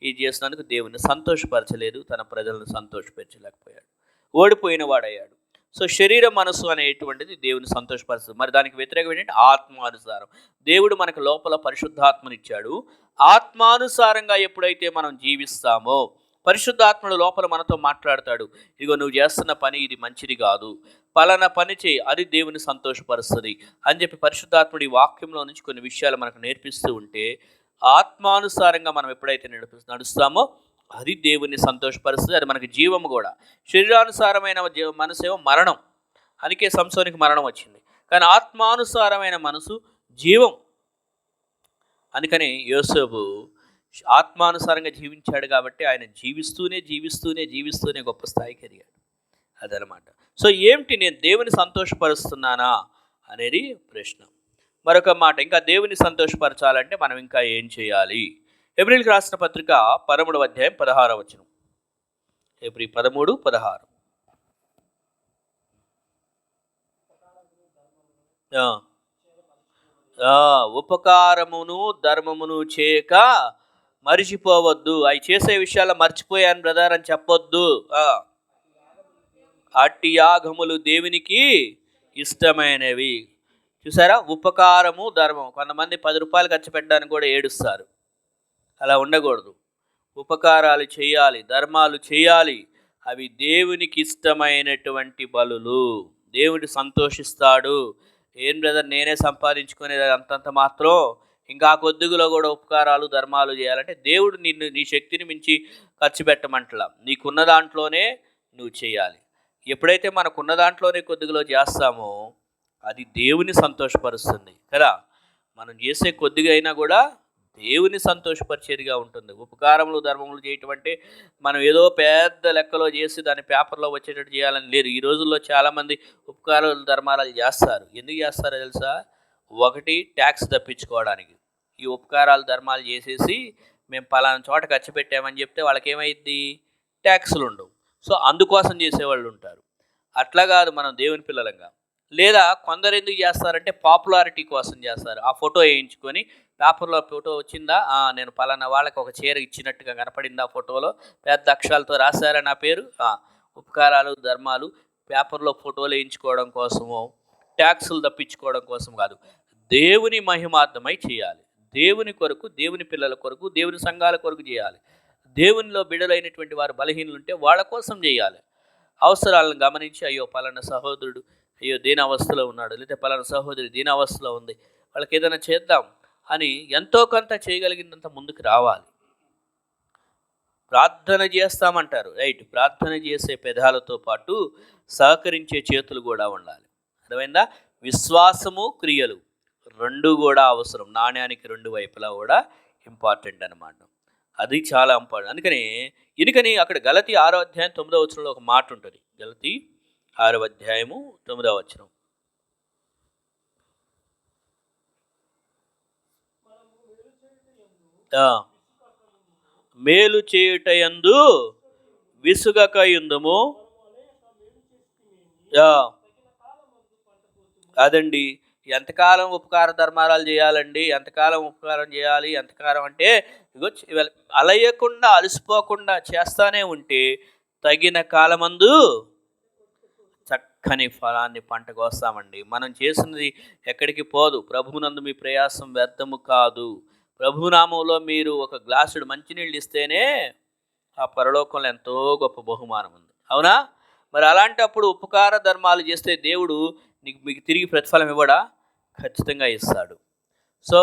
ఇది చేసినందుకు దేవుని సంతోషపరచలేదు, తన ప్రజలను సంతోషపరచలేకపోయాడు, ఓడిపోయిన వాడయ్యాడు. సో శరీర మనసు అనేటువంటిది దేవుని సంతోషపరుస్తుంది. మరి దానికి వ్యతిరేకం ఏంటంటే ఆత్మానుసారం. దేవుడు మనకు లోపల పరిశుద్ధాత్మనిచ్చాడు. ఆత్మానుసారంగా ఎప్పుడైతే మనం జీవిస్తామో పరిశుద్ధాత్ముడు లోపల మనతో మాట్లాడతాడు. ఇదిగో నువ్వు చేస్తున్న పని ఇది మంచిది కాదు, పలానా పని చేయి, అది దేవుని సంతోషపరుస్తుంది అని చెప్పి పరిశుద్ధాత్ముడి వాక్యంలో నుంచి కొన్ని విషయాలు మనకు నేర్పిస్తూ ఉంటే ఆత్మానుసారంగా మనం ఎప్పుడైతే నడుస్తామో అది దేవుని సంతోషపరుస్తుంది, అది మనకి జీవము కూడా. శరీరానుసారమైన మనసేమో మరణం, అందుకే సంసోనికి మరణం వచ్చింది. కానీ ఆత్మానుసారమైన మనసు జీవం. అందుకని యోసేపు ఆత్మానుసారంగా జీవించాడు కాబట్టి ఆయన జీవిస్తూనే గొప్ప స్థాయికి ఎదిగాడు. అదనమాట. సో ఏమిటి, నేను దేవుని సంతోషపరుస్తున్నానా అనేది ప్రశ్న. మరొక మాట, ఇంకా దేవుని సంతోషపరచాలంటే మనం ఇంకా ఏం చేయాలి? హెబ్రీయులకు రాసిన పత్రిక 13వ అధ్యాయం 16వ వచనం. హెబ్రీ 13:16. ఉపకారమును ధర్మమును చేయక మరిచిపోవద్దు. అవి చేసే విషయాల్లో మర్చిపోయాను బ్రదర్ అని చెప్పొద్దు. అట్టి యాగములు దేవునికి ఇష్టమైనవి. చూసారా, ఉపకారము ధర్మం. కొంతమంది 10 రూపాయలు ఖర్చు పెట్టడానికి కూడా ఏడుస్తారు. అలా ఉండకూడదు. ఉపకారాలు చేయాలి, ధర్మాలు చేయాలి. అవి దేవునికి ఇష్టమైనటువంటి బలులు. దేవుడు సంతోషిస్తాడు. ఏం బ్రదర్ నేనే సంపాదించుకునేది అంతంత మాత్రం, ఇంకా కొద్దిగులో కూడా ఉపకారాలు ధర్మాలు చేయాలంటే దేవుడు నీ శక్తిని మించి ఖర్చు పెట్టమంటలా. నీకున్న దాంట్లోనే నువ్వు చేయాలి. ఎప్పుడైతే మనకున్న దాంట్లోనే కొద్దిగులో చేస్తామో అది దేవుని సంతోషపరుస్తుంది కదా. మనం చేసే కొద్దిగా అయినా కూడా దేవుని సంతోషపరిచేదిగా ఉంటుంది. ఉపకారములు ధర్మములు చేయటం అంటే మనం ఏదో పెద్ద లెక్కలో చేసి దాన్ని పేపర్లో వచ్చేటట్టు చేయాలని లేదు. ఈ రోజుల్లో చాలామంది ఉపకారాలు ధర్మాలు చేస్తారు. ఎందుకు చేస్తారో తెలుసా? ఒకటి, ట్యాక్స్ తప్పించుకోవడానికి. ఈ ఉపకారాలు ధర్మాలు చేసేసి మేము పలానా చోట ఖర్చు పెట్టామని చెప్తే వాళ్ళకి ఏమైద్ది? ట్యాక్సులు ఉండవు. సో అందుకోసం చేసేవాళ్ళు ఉంటారు. అట్లా కాదు మనం దేవుని పిల్లలంగా. లేదా కొందరు ఎందుకు చేస్తారంటే పాపులారిటీ కోసం చేస్తారు. ఆ ఫోటో వేయించుకొని పేపర్లో ఫోటో వచ్చిందా, నేను పలానా వాళ్ళకి ఒక చీర ఇచ్చినట్టుగా కనపడింది, ఆ ఫోటోలో పెద్ద అక్షరాలతో రాశారా నా పేరు. ఉపకారాలు ధర్మాలు పేపర్లో ఫోటోలు వేయించుకోవడం కోసమో ట్యాక్సులు తప్పించుకోవడం కోసం కాదు, దేవుని మహిమార్థమై చేయాలి. దేవుని కొరకు, దేవుని పిల్లల కొరకు, దేవుని సంఘాల కొరకు చేయాలి. దేవునిలో బిడ్డలైనటువంటి వారు బలహీనులు ఉంటే వాళ్ళ కోసం చేయాలి. అవసరాలను గమనించి అయ్యో పలానా సహోదరుడు అయ్యో దీనావస్థలో ఉన్నాడు, లేదా పలానా సహోదరి దీనావస్థలో ఉంది, వాళ్ళకి ఏదైనా చేద్దాం అని ఎంతో కొంత చేయగలిగినంత ముందుకు రావాలి. ప్రార్థన చేస్తామంటారు, రైట్. ప్రార్థన చేసే పెదాలతో పాటు సహకరించే చేతులు కూడా ఉండాలి. అర్థమైందా? విశ్వాసము క్రియలు రెండు కూడా అవసరం. నాణ్యానికి రెండు వైపులా కూడా ఇంపార్టెంట్ అన్నమాట. అది చాలా ఇంపార్టెంట్. ఎందుకని అక్కడ గలతీ 6వ అధ్యాయం 9వ వచనంలో ఒక మాట ఉంటుంది. గలతీ 6వ అధ్యాయము 9వ వచనం. మేలు చేయుటయందు విసుగకయుందుము. అదండి, ఎంతకాలం ఉపకార ధర్మాలు చేయాలండి, ఎంతకాలం ఉపకారం చేయాలి, ఎంతకాలం అంటే ఇగో అలయకుండా అలసిపోకుండా చేస్తానే ఉంటే తగిన కాలమందు చక్కని ఫలాన్ని పంటకు వస్తామండి. మనం చేసినది ఎక్కడికి పోదు. ప్రభువునందు మీ ప్రయాసం వ్యర్థము కాదు. ప్రభునామంలో మీరు ఒక గ్లాసుడు మంచినీళ్ళు ఇస్తేనే ఆ పరలోకంలో ఎంతో గొప్ప బహుమానం ఉంది. అవునా? మరి అలాంటప్పుడు ఉపకార ధర్మాలు చేస్తే దేవుడు మీకు తిరిగి ప్రతిఫలం ఇవ్వడా? ఖచ్చితంగా ఇస్తాడు. సో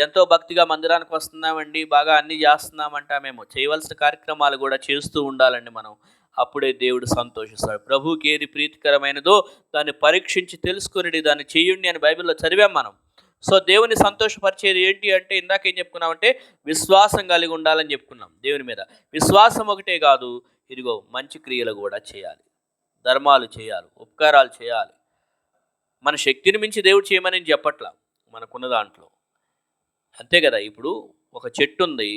ఎంతో భక్తిగా మందిరానికి వస్తున్నామండి, బాగా అన్నీ చేస్తున్నామంటామేమో. చేయవలసిన కార్యక్రమాలు కూడా చేస్తూ ఉండాలండి మనం. అప్పుడే దేవుడు సంతోషిస్తాడు. ప్రభువుకి ఏది ప్రీతికరమైనదో దాన్ని పరీక్షించి తెలుసుకుని దాన్ని చేయండి అని బైబిల్లో చదివాం మనం. సో దేవుని సంతోషపరిచేది ఏంటి అంటే, ఇందాక ఏం చెప్పుకున్నామంటే విశ్వాసం కలిగి ఉండాలని చెప్పుకున్నాం. దేవుని మీద విశ్వాసం ఒకటే కాదు, ఇదిగో మంచి క్రియలు కూడా చేయాలి, ధర్మాలు చేయాలి, ఉపకారాలు చేయాలి. మన శక్తిని మించి దేవుడు చేయమని చెప్పట్లా, మనకున్న దాంట్లో. అంతే కదా. ఇప్పుడు ఒక చెట్టు ఉంది,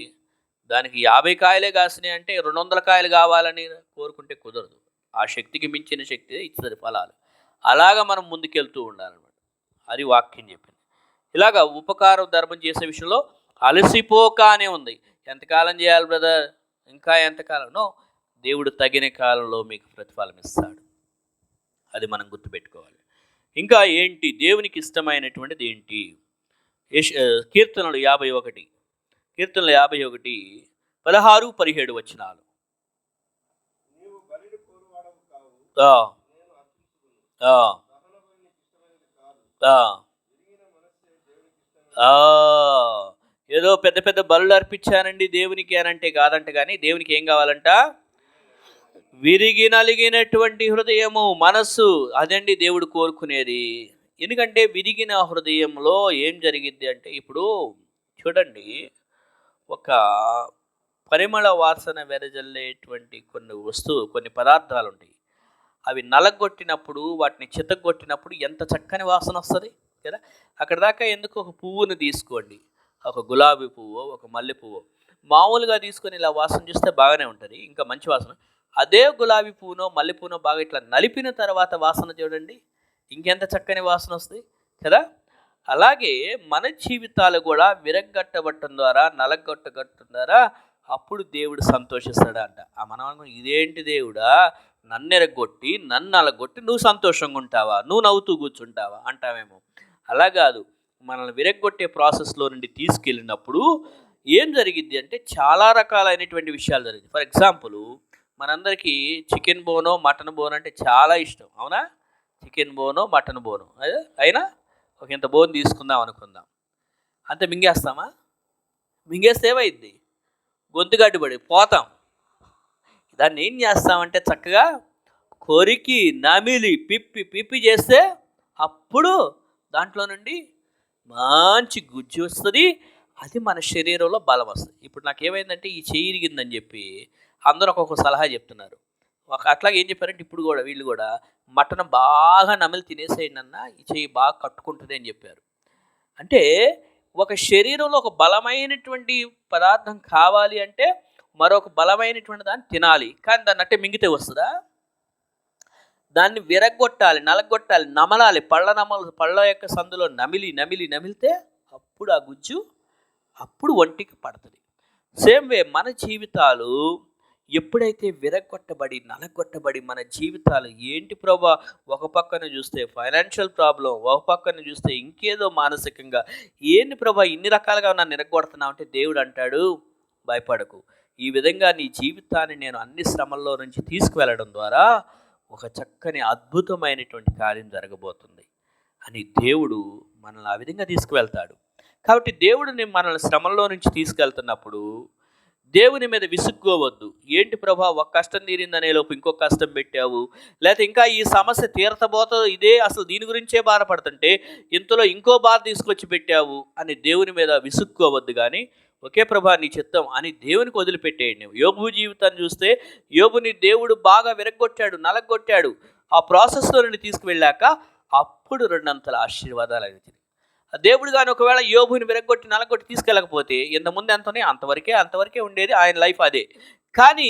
దానికి 50 కాయలే కాసినాయి అంటే 200 కాయలు కావాలని కోరుకుంటే కుదరదు. ఆ శక్తికి మించిన శక్తి ఇస్తుంది ఫలాలు. అలాగా మనం ముందుకెళ్తూ ఉండాలన్నమాట. అది వాక్యం చెప్పింది. ఇలాగా ఉపకారం ధర్మం చేసే విషయంలో అలసిపోక అనే ఉంది. ఎంతకాలం చేయాలి బ్రదర్, ఇంకా ఎంతకాలం? నో, దేవుడు తగిన కాలంలో మీకు ప్రతిఫలం ఇస్తాడు. అది మనం గుర్తుపెట్టుకోవాలి. ఇంకా ఏంటి దేవునికి ఇష్టమైనటువంటిది ఏంటి? కీర్తనలు 51, కీర్తనలు 51, 16, 17 వచనాలు. ఏదో పెద్ద పెద్ద బలులు అర్పించానండి దేవునికి అని అంటే కాదంట. కానీ దేవునికి ఏం కావాలంట? విరిగి నలిగినటువంటి హృదయము, మనస్సు. అదండి దేవుడు కోరుకునేది. ఎందుకంటే విరిగిన హృదయంలో ఏం జరిగిద్ది అంటే, ఇప్పుడు చూడండి, ఒక పరిమళ వాసన వెదజల్లేటువంటి కొన్ని పదార్థాలు ఉంటాయి. అవి నలగొట్టినప్పుడు, వాటిని చితగొట్టినప్పుడు ఎంత చక్కని వాసన వస్తుంది కదా. అక్కడ దాకా ఎందుకు ఒక పువ్వును తీసుకోండి, ఒక గులాబీ పువ్వు, ఒక మల్లె పువ్వు, మామూలుగా తీసుకొని ఇలా వాసన చూస్తే బాగానే ఉంటుంది, ఇంకా మంచి వాసన. అదే గులాబీ పువ్వునో మల్లె పువ్వునో బాగా ఇట్లా నలిపిన తర్వాత వాసన చూడండి, ఇంకెంత చక్కని వాసన వస్తుంది కదా. అలాగే మన జీవితాలు కూడా విరగ్గట్టబట్టడం ద్వారా, నలగొట్టగట్టడం ద్వారా అప్పుడు దేవుడు సంతోషిస్తాడంట. మనం ఇదేంటి దేవుడా, నన్ను ఎరగొట్టి నన్ను నలగొట్టి నువ్వు సంతోషంగా ఉంటావా, నువ్వు నవ్వుతూ కూర్చుంటావా అంటావేమో. అలా కాదు. మనల్ని విరగ్గొట్టే ప్రాసెస్లో నుండి తీసుకెళ్ళినప్పుడు ఏం జరిగిద్ది అంటే చాలా రకాలైనటువంటి విషయాలు జరిగింది. ఫర్ ఎగ్జాంపుల్, మనందరికీ చికెన్ బోనో మటన్ బోన్ అంటే చాలా ఇష్టం, అవునా? చికెన్ బోనో మటన్ బోనో అయినా ఒక ఇంత బోన్ తీసుకుందాం అనుకుందాం, అంతే మింగేస్తామా? మింగేస్తే ఏమైద్ది? గొంతు గడ్డిపడి పోతాం. దాన్ని ఏం చేస్తామంటే చక్కగా కొరికి నమిలి పిప్పి చేస్తే అప్పుడు దాంట్లో నుండి మంచి గుజ్జు వస్తుంది. అది మన శరీరంలో బలం వస్తుంది. ఇప్పుడు నాకు ఏమైందంటే ఈ చెయ్యి ఇరిగిందని చెప్పి అందరూ ఒక్కొక్క సలహా చెప్తున్నారు. అట్లాగే ఏం చెప్పారంటే ఇప్పుడు కూడా వీళ్ళు కూడా మటన్ బాగా నమిలి తినేసేయండి అన్న, ఈ చెయ్యి బాగా కట్టుకుంటుంది అని చెప్పారు. అంటే ఒక శరీరంలో ఒక బలమైనటువంటి పదార్థం కావాలి అంటే మరొక బలమైనటువంటి దాన్ని తినాలి. కానీ దాన్ని అంటే మింగితే వస్తుందా? దాన్ని విరగొట్టాలి, నలగొట్టాలి, నమలాలి. పళ్ళ యొక్క సందులో నమిలితే అప్పుడు ఆ గుజ్జు అప్పుడు ఒంటికి పడుతుంది. సేమ్ వే మన జీవితాలు ఎప్పుడైతే విరగొట్టబడి నలగొట్టబడి మన జీవితాలు ఏంటి ప్రభా, ఒక పక్కన చూస్తే ఫైనాన్షియల్ ప్రాబ్లం, ఒక పక్కన చూస్తే ఇంకేదో మానసికంగా, ఏంటి ప్రభా ఇన్ని రకాలుగా నన్ను విరగొడుతున్నావు అంటే దేవుడు అంటాడు, భయపడకు, ఈ విధంగా నీ జీవితాన్ని నేను అన్ని శ్రమల్లో నుంచి తీసుకువెళ్ళడం ద్వారా ఒక చక్కని అద్భుతమైనటువంటి కార్యం జరగబోతుంది అని దేవుడు మనల్ని ఆ విధంగా తీసుకువెళ్తాడు. కాబట్టి దేవుడిని మనల్ని శ్రమల్లో నుంచి తీసుకెళ్తున్నప్పుడు దేవుని మీద విసుక్కోవద్దు. ఏంటి ప్రభా ఒక కష్టం తీరిందనే లోపు ఇంకొక కష్టం పెట్టావు, లేకపోతే ఇంకా ఈ సమస్య తీరతబోతో ఇదే అసలు దీని గురించే బాధపడుతుంటే ఇంతలో ఇంకో బాధ తీసుకొచ్చి పెట్టావు అని దేవుని మీద విసుక్కోవద్దు. కానీ ఒకే ప్రభా నీ చిత్తం అని దేవునికి వదిలిపెట్టేయండి. యోబు జీవితాన్ని చూస్తే యోబుని దేవుడు బాగా విరగొట్టాడు, నలగొట్టాడు. ఆ ప్రాసెస్లో నుండి తీసుకువెళ్ళాక అప్పుడు 2 ఆశీర్వాదాలు అనేది. దేవుడు కానీ ఒకవేళ యోబుని విరగొట్టి నలగొట్టి తీసుకెళ్ళకపోతే ఇంతకుముందు ఎంతనే అంతవరకే ఉండేది ఆయన లైఫ్ అదే. కానీ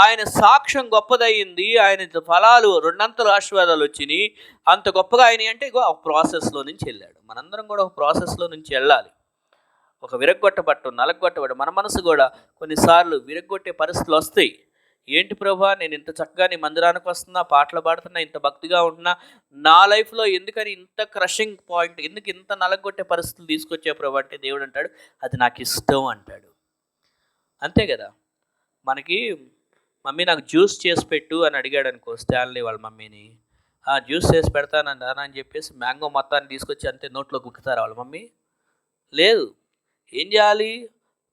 ఆయన సాక్ష్యం గొప్పదయ్యింది, ఆయన ఫలాలు 2 ఆశీర్వాదాలు వచ్చినాయి. అంత గొప్పగా ఆయన అంటే ఆ ప్రాసెస్లో నుంచి వెళ్ళాడు. మనందరం కూడా ఒక ప్రాసెస్లో నుంచి వెళ్ళాలి. ఒక నలగొట్టబట్టు మన మనసు కూడా కొన్నిసార్లు విరగొట్టే పరిస్థితులు వస్తాయి. ఏంటి ప్రభా నేను ఇంత చక్కగా నీ మందిరానికి వస్తున్నా, పాటలు పాడుతున్నా, ఇంత భక్తిగా ఉంటున్నా, నా లైఫ్లో ఎందుకని ఇంత క్రషింగ్ పాయింట్, ఎందుకు ఇంత నలగొట్టే పరిస్థితులు తీసుకొచ్చే ప్రభా అంటే దేవుడు అంటాడు అది నాకు ఇష్టం అంటాడు. అంతే కదా. మనకి మమ్మీ నాకు జ్యూస్ చేసి పెట్టు అని అడిగాడు అనుకో స్టాన్లీ వాళ్ళ మమ్మీని, జ్యూస్ చేసి పెడతానని అని చెప్పేసి మ్యాంగో మొత్తాన్ని తీసుకొచ్చి అంతే నోట్లో గుక్కుతారు వాళ్ళ మమ్మీ? లేదు. ఏం చేయాలి?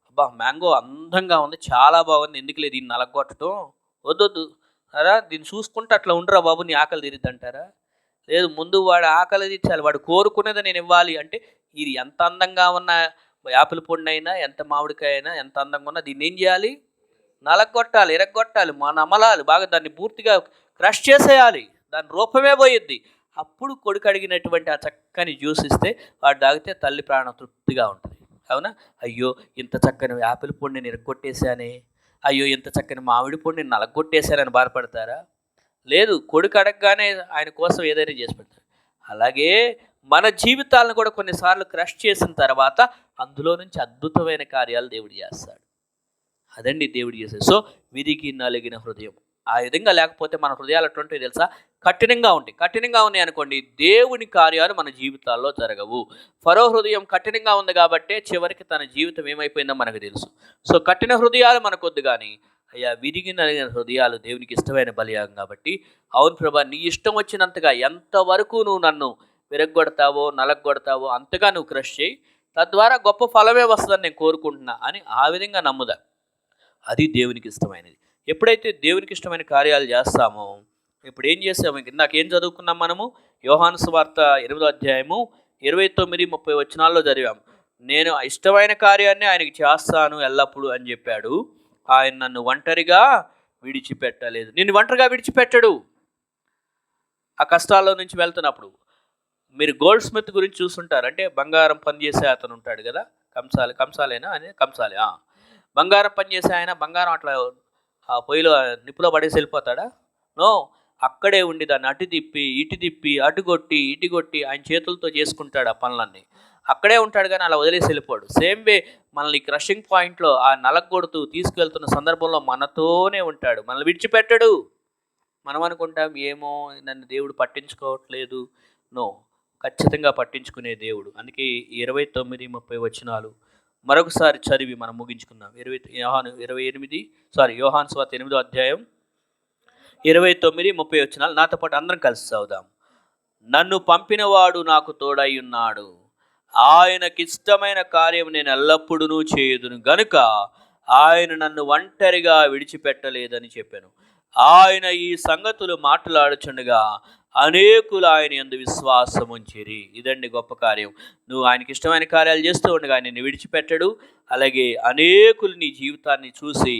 అబ్బా మ్యాంగో అందంగా ఉంది, చాలా బాగుంది, ఎందుకు లేదు దీన్ని నలగొట్టడం, వద్దొద్దు అరా దీన్ని చూసుకుంటే అట్లా ఉండరా బాబు నీ ఆకలి తీరిద్ది అంటారా? లేదు, ముందు వాడు ఆకలి తీర్చాలి, వాడు కోరుకునేది నేను ఇవ్వాలి. అంటే ఇది ఎంత అందంగా ఉన్న యాపిల్ పండు అయినా, ఎంత మామిడికాయ అయినా, ఎంత అందంగా ఉన్నా దీన్ని ఏం చేయాలి? నలగొట్టాలి, ఇరగొట్టాలి, నమలాలి, బాగా దాన్ని పూర్తిగా క్రష్ చేసేయాలి, దాని రూపమే పోయిద్ది. అప్పుడు కొడుకు అడిగినటువంటి ఆ చక్కని జ్యూస్ ఇస్తే వాడు తాగితే తల్లి ప్రాణం తృప్తిగా ఉంటుంది. అవునా? అయ్యో ఇంత చక్కని యాపిల్ పండుని ఇరగొట్టేశానే, అయ్యో ఇంత చక్కని మామిడి పండుని నలగొట్టేశానని బాధపడతారా? లేదు, కొడుకు అడగగానే ఆయన కోసం ఏదైనా చేసి పెడతారు. అలాగే మన జీవితాలను కూడా కొన్నిసార్లు క్రష్ చేసిన తర్వాత అందులో నుంచి అద్భుతమైన కార్యాలు దేవుడు చేస్తాడు. అదండి దేవుడు చేసేది. సో విరిగి నలిగిన హృదయం ఆ విధంగా లేకపోతే మన హృదయాలు అటువంటివి తెలుసా, కఠినంగా ఉంటాయి. కఠినంగా ఉన్నాయి అనుకోండి, దేవుని కార్యాలు మన జీవితాల్లో జరగవు. ఫరో హృదయం కఠినంగా ఉంది కాబట్టే చివరికి తన జీవితం ఏమైపోయిందో మనకు తెలుసు. సో కఠిన హృదయాలు మనకొద్దు, కానీ అయ్యా విరిగి నలిగిన హృదయాలు దేవునికి ఇష్టమైన బలియాగం కాబట్టి, అవును ప్రభా నీ ఇష్టం వచ్చినంతగా ఎంతవరకు నువ్వు నన్ను విరగొడతావో నలగొడతావో అంతగా నువ్వు క్రష్ చేయి, తద్వారా గొప్ప ఫలమే వస్తుందని నేను కోరుకుంటున్నా అని ఆ విధంగా నమ్ముదా. అది దేవునికి ఇష్టమైనది. ఎప్పుడైతే దేవునికి ఇష్టమైన కార్యాలు చేస్తామో, ఇప్పుడు ఏం చేసాము, ఇందాక ఏం చదువుకున్నాం మనము, యోహాను సువార్త 8వ అధ్యాయము 29-30 వచనాల్లో చదివాము. నేను ఇష్టమైన కార్యాన్ని ఆయనకి చేస్తాను ఎల్లప్పుడూ అని చెప్పాడు. ఆయన నన్ను ఒంటరిగా విడిచిపెట్టలేదు. నిన్ను ఒంటరిగా విడిచిపెట్టడు. ఆ కష్టాల్లో నుంచి వెళ్తున్నప్పుడు మీరు గోల్డ్ స్మిత్ గురించి చూస్తుంటారు. అంటే బంగారం పనిచేసే అతను ఉంటాడు కదా, కంసాలే బంగారం పనిచేసే ఆయన బంగారం అట్లా ఆ పొయ్యిలో నిప్పులో పడేసి వెళ్ళిపోతాడా? నో, అక్కడే ఉండి దాన్ని అటు తిప్పి ఇటు తిప్పి అటు కొట్టి ఇటు కొట్టి ఆయన చేతులతో చేసుకుంటాడు ఆ పనులన్నీ. అక్కడే ఉంటాడు కానీ అలా వదిలేసి వెళ్ళిపోడు. సేమ్ వే మనల్ని క్రషింగ్ పాయింట్లో ఆ నలగొడుతూ తీసుకెళ్తున్న సందర్భంలో మనతోనే ఉంటాడు, మనల్ని విడిచిపెట్టడు. మనం అనుకుంటాం ఏమో నన్ను దేవుడు పట్టించుకోవట్లేదు. నో, ఖచ్చితంగా పట్టించుకునే దేవుడు. అందుకే 29-30 వచనాలు మరొకసారి చదివి మనం ముగించుకుందాం. యోహాను సువార్త 8వ అధ్యాయం 29-30 వచనాలు నాతో పాటు అందరం కలిసి చదువుదాం. నన్ను పంపినవాడు నాకు తోడై ఉన్నాడు, ఆయనకిష్టమైన కార్యం నేను ఎల్లప్పుడూ చేయుదును గనుక ఆయన నన్ను ఒంటరిగా విడిచిపెట్టలేదని చెప్పాను. ఆయన ఈ సంగతులు మాట్లాడుచుండగా అనేకులు ఆయన యందు విశ్వాసం ఉంచిరి. ఇదండి గొప్ప కార్యం. నువ్వు ఆయనకి ఇష్టమైన కార్యాలు చేస్తూ ఉండగా ఆయన నిన్ను విడిచిపెట్టడు. అలాగే అనేకులు నీ జీవితాన్ని చూసి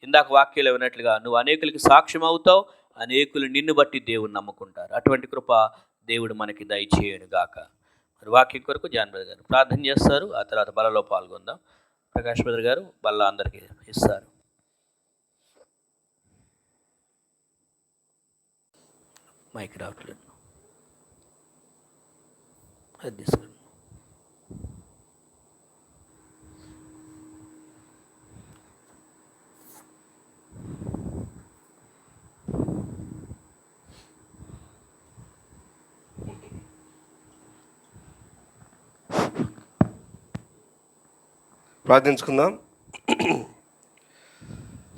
ఇందాక వాక్యాలు విన్నట్లుగా నువ్వు అనేకులకి సాక్ష్యం అవుతావు, అనేకులు నిన్ను బట్టి దేవుని నమ్ముకుంటారు. అటువంటి కృప దేవుడు మనకి దయచేయను గాక. మరి వాక్యం కొరకు జాన్ బ్రదర్ గారు ప్రార్థన చేస్తారు. ఆ తర్వాత బలలో పాల్గొందాం. ప్రకాష్ బ్రదర్ గారు బల్ల అందరికీ ఇస్తారు. మైక్ రావట్లేదు, అది తీసుకుని. ప్రార్థించుకుందాం.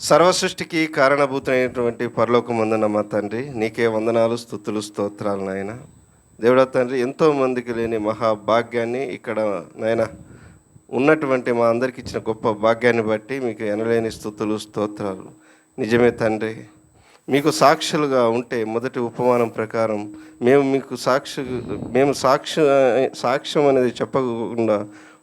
సర్వసృష్టికి కారణభూతమైనటువంటి పరలోకమందున్న మా తండ్రి, నీకే వందనాలు, స్తుతులు, స్తోత్రాలు నాయన. దేవుడా తండ్రి, ఎంతోమందికి లేని మహాభాగ్యాన్ని ఇక్కడ నాయన ఉన్నటువంటి మా అందరికి ఇచ్చిన గొప్ప భాగ్యాన్ని బట్టి మీకు ఎనలేని స్తుతులు, స్తోత్రాలు. నిజమే తండ్రి, మీకు సాక్షులుగా ఉంటే మొదటి ఉపమానం ప్రకారం మేము సాక్ష్యం అనేది చెప్పకుండా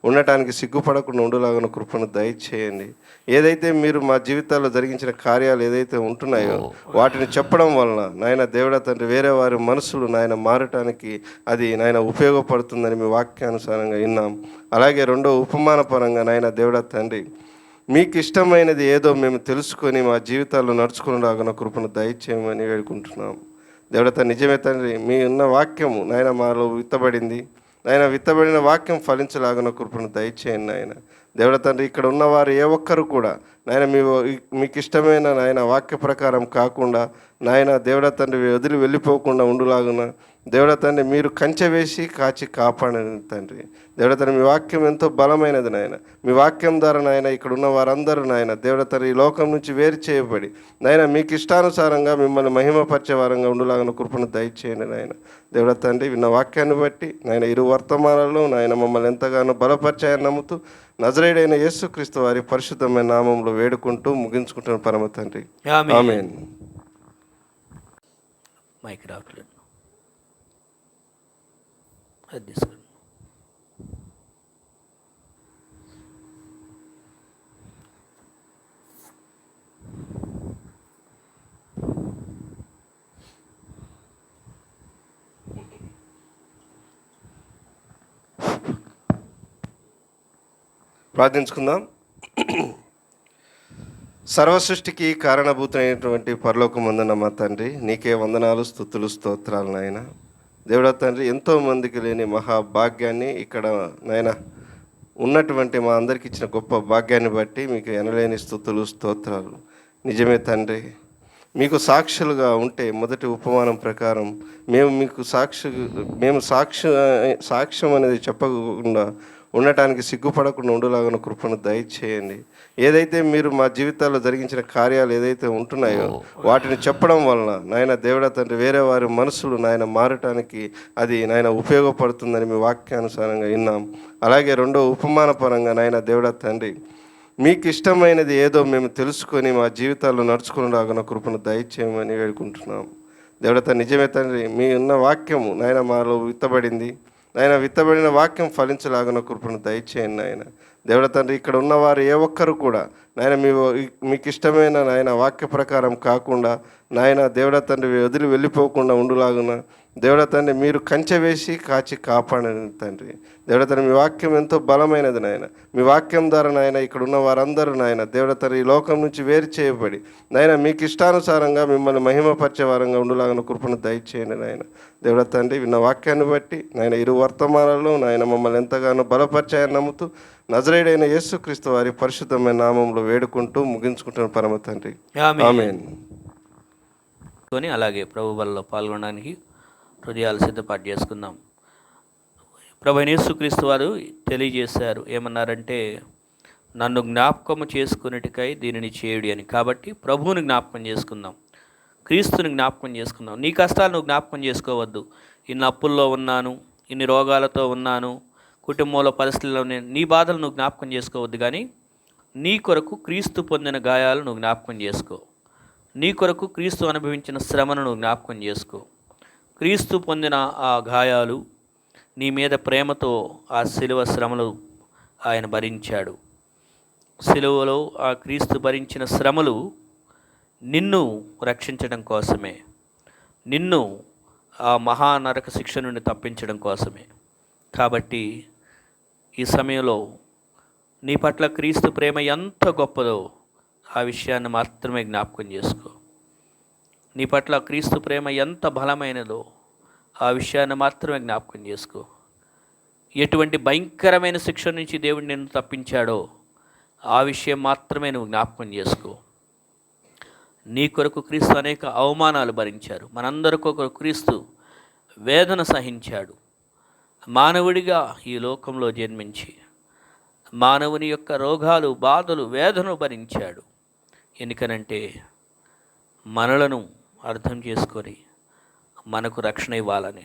ఉండటానికి సిగ్గుపడకుండా ఉండేలాగా కృపను దయచేయండి. ఏదైతే మీరు మా జీవితాల్లో జరిగించిన కార్యాలు ఏదైతే ఉంటున్నాయో వాటిని చెప్పడం వలన నాయన దేవుడా తండ్రి వేరే వారి మనసులు నాయన మారటానికి అది నాయన ఉపయోగపడుతుందని మీ వాక్యానుసారంగా విన్నాం. అలాగే రెండో ఉపమాన పరంగా నాయన దేవుడా తండ్రి మీకు ఇష్టమైనది ఏదో మేము తెలుసుకొని మా జీవితాల్లో నడుచుకునేలాగా కృపను దయచేయమని వేడుకుంటున్నాం. దేవుడా తండ్రి నిజమే తండ్రి, మీ ఉన్న వాక్యము నాయన మాలో విత్తబడింది. నాయన విత్తబడిన వాక్యం ఫలించలాగా కృపను దయచేయండి నాయన. దేవుడా తండ్రి, ఇక్కడ ఉన్నవారు ఏ ఒక్కరు కూడా నాయన మీకు ఇష్టమైన నాయన వాక్య ప్రకారం కాకుండా నాయన దేవుడా తండ్రి వదిలి వెళ్ళిపోకుండా ఉండులాగున దేవుడ తండ్రి మీరు కంచె వేసి కాచి కాపాడండి తండ్రి. దేవుడ తండ్రి మీ వాక్యం ఎంతో బలమైనది నాయన. మీ వాక్యం ద్వారా నాయన ఇక్కడ ఉన్న వారందరూ నాయన దేవుడ తండ్రి ఈ లోకం నుంచి వేరు చేయబడి నాయన మీకు ఇష్టానుసారంగా మిమ్మల్ని మహిమపరిచే వారంగా ఉండులాగా కృపను దయచేయండి నాయన. దేవుడ తండ్రి విన్న వాక్యాన్ని బట్టి నాయన ఇరు వర్తమానాల్లో నాయన మమ్మల్ని ఎంతగానో బలపరిచాయని నమ్ముతూ నజరేయుడైన యేసుక్రీస్తు వారి పరిశుద్ధమైన నామంలో వేడుకుంటూ ముగించుకుంటున్న పరమ తండ్రి, ఆమేన్. మైక్ రావట్లేదు, అది తీసుకోండి. ప్రార్థించుకుందాం. సర్వసృష్టికి కారణభూతమైనటువంటి పరలోకమందున్న మా తండ్రి, నీకే వందనాలు, స్తుతులు, స్తోత్రాలు నాయన. దేవుడా తండ్రి, ఎంతోమందికి లేని మహాభాగ్యాన్ని ఇక్కడ నాయన ఉన్నటువంటి మా అందరికి ఇచ్చిన గొప్ప భాగ్యాన్ని బట్టి మీకు ఎనలేని స్తుతులు, స్తోత్రాలు. నిజమే తండ్రి, మీకు సాక్షులుగా ఉంటే మొదటి ఉపమానం ప్రకారం మేము సాక్ష్యం అనేది చెప్పకుండా ఉండటానికి సిగ్గుపడకుండా ఉండలాగా కృపను దయచేయండి. ఏదైతే మీరు మా జీవితాల్లో జరిగించిన కార్యాలు ఏదైతే ఉంటున్నాయో వాటిని చెప్పడం వలన నాయన దేవుడా తండ్రి వేరే వారి మనసులు నాయన మారటానికి అది నాయన ఉపయోగపడుతుందని మీ వాక్యానుసారంగా విన్నాం. అలాగే రెండో ఉపమాన పరంగా నాయన దేవుడా తండ్రి మీకు ఇష్టమైనది ఏదో మేము తెలుసుకొని మా జీవితాల్లో నడుచుకునేలాగా కృపను దయచేయమని వేడుకుంటున్నాం. దేవుడా తండ్రి నిజమే తండ్రి, మీ ఉన్న వాక్యము నాయన మాలో విత్తబడింది నాయన. విత్తబడిన వాక్యం ఫలించలాగా కృపను దయచేయండి నాయన. దేవుడా తండ్రి ఇక్కడ ఉన్నవారు ఏ ఒక్కరు కూడా నాయన మీకు ఇష్టమైన నాయన వాక్య ప్రకారం కాకుండా నాయన దేవుడా తండ్రి వదిలి వెళ్ళిపోకుండా ఉండులాగున దేవుడా తండ్రి మీరు కంచె వేసి కాచి కాపాడండి తండ్రి. దేవుడా తండ్రి మీ వాక్యం ఎంతో బలమైనది నాయన. మీ వాక్యం ద్వారా నాయన ఇక్కడ ఉన్న వారందరూ నాయన దేవుడా తండ్రి ఈ లోకం నుంచి వేరు చేయబడి నాయన మీకు ఇష్టానుసారంగా మిమ్మల్ని మహిమపరిచే వారంగా ఉండులాగా కృపను దయచేయండి నాయన. దేవుడా తండ్రి విన్న వాక్యాన్ని బట్టి నాయన ఇరు వర్తమానాల్లో నాయన మమ్మల్ని ఎంతగానో బలపరిచాయని నమ్ముతూ నజరేయుడైన యేసుక్రీస్తు వారి పరిశుద్ధమైన నామంలో వేడుకుంటూ ముగించుకుంటున్న పరమ తండ్రి, ఆమేన్. అలాగే ప్రభు బలలో పాల్గొనడానికి హృదయాలు సిద్ధపాటు చేసుకుందాం. ప్రభు యేసుక్రీస్తు వారు తెలియజేశారు, ఏమన్నారంటే నన్ను జ్ఞాపకము చేసుకునేటికై దీనిని చేయుడి అని. కాబట్టి ప్రభువుని జ్ఞాపకం చేసుకుందాం, క్రీస్తుని జ్ఞాపకం చేసుకుందాం. నీ కష్టాలు నువ్వు జ్ఞాపకం చేసుకోవద్దు. ఇన్ని అప్పుల్లో ఉన్నాను, ఇన్ని రోగాలతో ఉన్నాను, కుటుంబంలో పరిస్థితుల్లో నీ బాధలు నువ్వు జ్ఞాపకం చేసుకోవద్దు. కానీ నీ కొరకు క్రీస్తు పొందిన గాయాలు నువ్వు జ్ఞాపకం చేసుకో. నీ కొరకు క్రీస్తు అనుభవించిన శ్రమను నువ్వు జ్ఞాపకం చేసుకో. క్రీస్తు పొందిన ఆ గాయాలు నీ మీద ప్రేమతో ఆ శిలువ శ్రమలు ఆయన భరించాడు. శిలువలో ఆ క్రీస్తు భరించిన శ్రమలు నిన్ను రక్షించడం కోసమే, నిన్ను ఆ మహానరక శిక్ష నుండి తప్పించడం కోసమే. కాబట్టి ఈ సమయంలో నీ పట్ల క్రీస్తు ప్రేమ ఎంత గొప్పదో ఆ విషయాన్ని మాత్రమే జ్ఞాపకం చేసుకో. నీ పట్ల క్రీస్తు ప్రేమ ఎంత బలమైనదో ఆ విషయాన్ని మాత్రమే జ్ఞాపకం చేసుకో. ఎటువంటి భయంకరమైన శిక్ష నుంచి దేవుడు నిన్ను తప్పించాడో ఆ విషయం మాత్రమే నువ్వు జ్ఞాపకం చేసుకో. నీ కొరకు క్రీస్తు అనేక అవమానాలు భరించారు. మనందరి కొరకు క్రీస్తు వేదన సహించాడు. మానవుడిగా ఈ లోకంలో జన్మించి మానవుని యొక్క రోగాలు, బాధలు, వేదనలు భరించాడు. ఎందుకనంటే మనలను అర్థం చేసుకొని మనకు రక్షణ ఇవ్వాలని.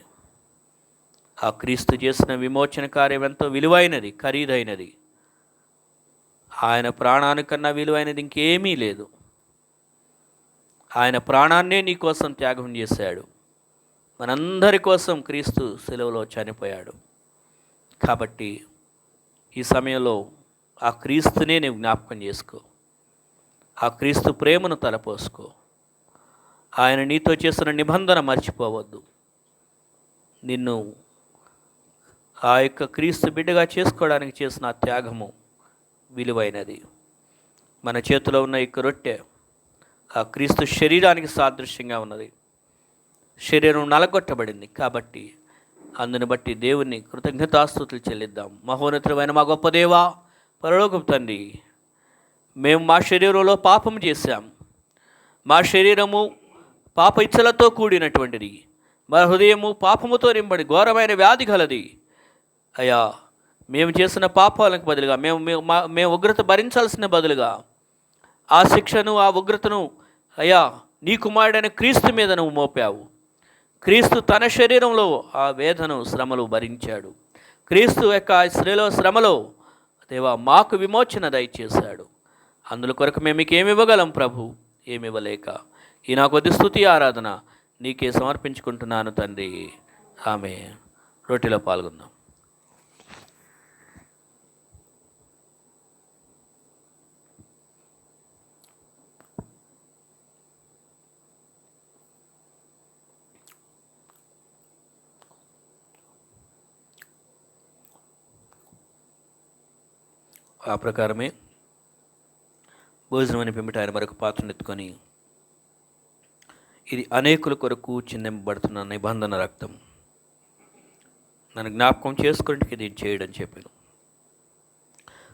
ఆ క్రీస్తు చేసిన విమోచన కార్యం ఎంతో విలువైనది, ఖరీదైనది. ఆయన ప్రాణానికన్నా విలువైనది ఇంకేమీ లేదు. ఆయన ప్రాణాన్నే నీ కోసం త్యాగం చేశాడు. మనందరి కోసం క్రీస్తు శిలువలో చనిపోయాడు. కాబట్టి ఈ సమయంలో ఆ క్రీస్తునే నువ్వు జ్ఞాపకం చేసుకో. ఆ క్రీస్తు ప్రేమను తలపోసుకో. ఆయన నీతో చేసిన నిబంధన మర్చిపోవద్దు. నిన్ను ఆ యొక్క క్రీస్తు బిడ్డగా చేసుకోవడానికి చేసిన ఆ త్యాగము విలువైనది. మన చేతిలో ఉన్న ఈ రొట్టె ఆ క్రీస్తు శరీరానికి సాదృశ్యంగా ఉన్నది. శరీరం నలగొట్టబడింది. కాబట్టి అందుని బట్టి దేవుని కృతజ్ఞతాస్తుతులు చెల్లిద్దాం. మహోన్నతమైన మా గొప్ప దేవా, పరలోకపు తండ్రి, మేము మా శరీరంలో పాపం చేశాం. మా శరీరము పాప ఇచ్చలతో కూడినటువంటిది. మా హృదయము పాపముతో నింబడి ఘోరమైన వ్యాధి కలది. అయ్యా, మేము చేసిన పాపాలకు బదులుగా మేము ఉగ్రత భరించాల్సిన బదులుగా ఆ శిక్షను, ఆ ఉగ్రతను అయ్యా నీ కుమారుడైన క్రీస్తు మీద నువ్వు మోపావు. క్రీస్తు తన శరీరంలో ఆ వేదను, శ్రమలు భరించాడు. క్రీస్తు యొక్క శ్రమలో దేవా మాకు విమోచన దయచేశాడు. అందులో కొరకు మేము మీకు ఏమి ఇవ్వగలం ప్రభు? ఏమి ఇవ్వలేక ఈ నా కొద్ది స్తుతి ఆరాధన నీకే సమర్పించుకుంటున్నాను తండ్రి. ఆమె రొట్టెలో పాల్గొందాం. ఆ ప్రకారమే భోజనం అని పిమ్మట ఆయన మరొక పాత్రను ఎత్తుకొని, ఇది అనేకుల కొరకు చిందింపబడుతున్న నిబంధన రక్తం, నన్ను జ్ఞాపకం చేసుకునేందుకు దీన్ని చేయడం చెప్పాను.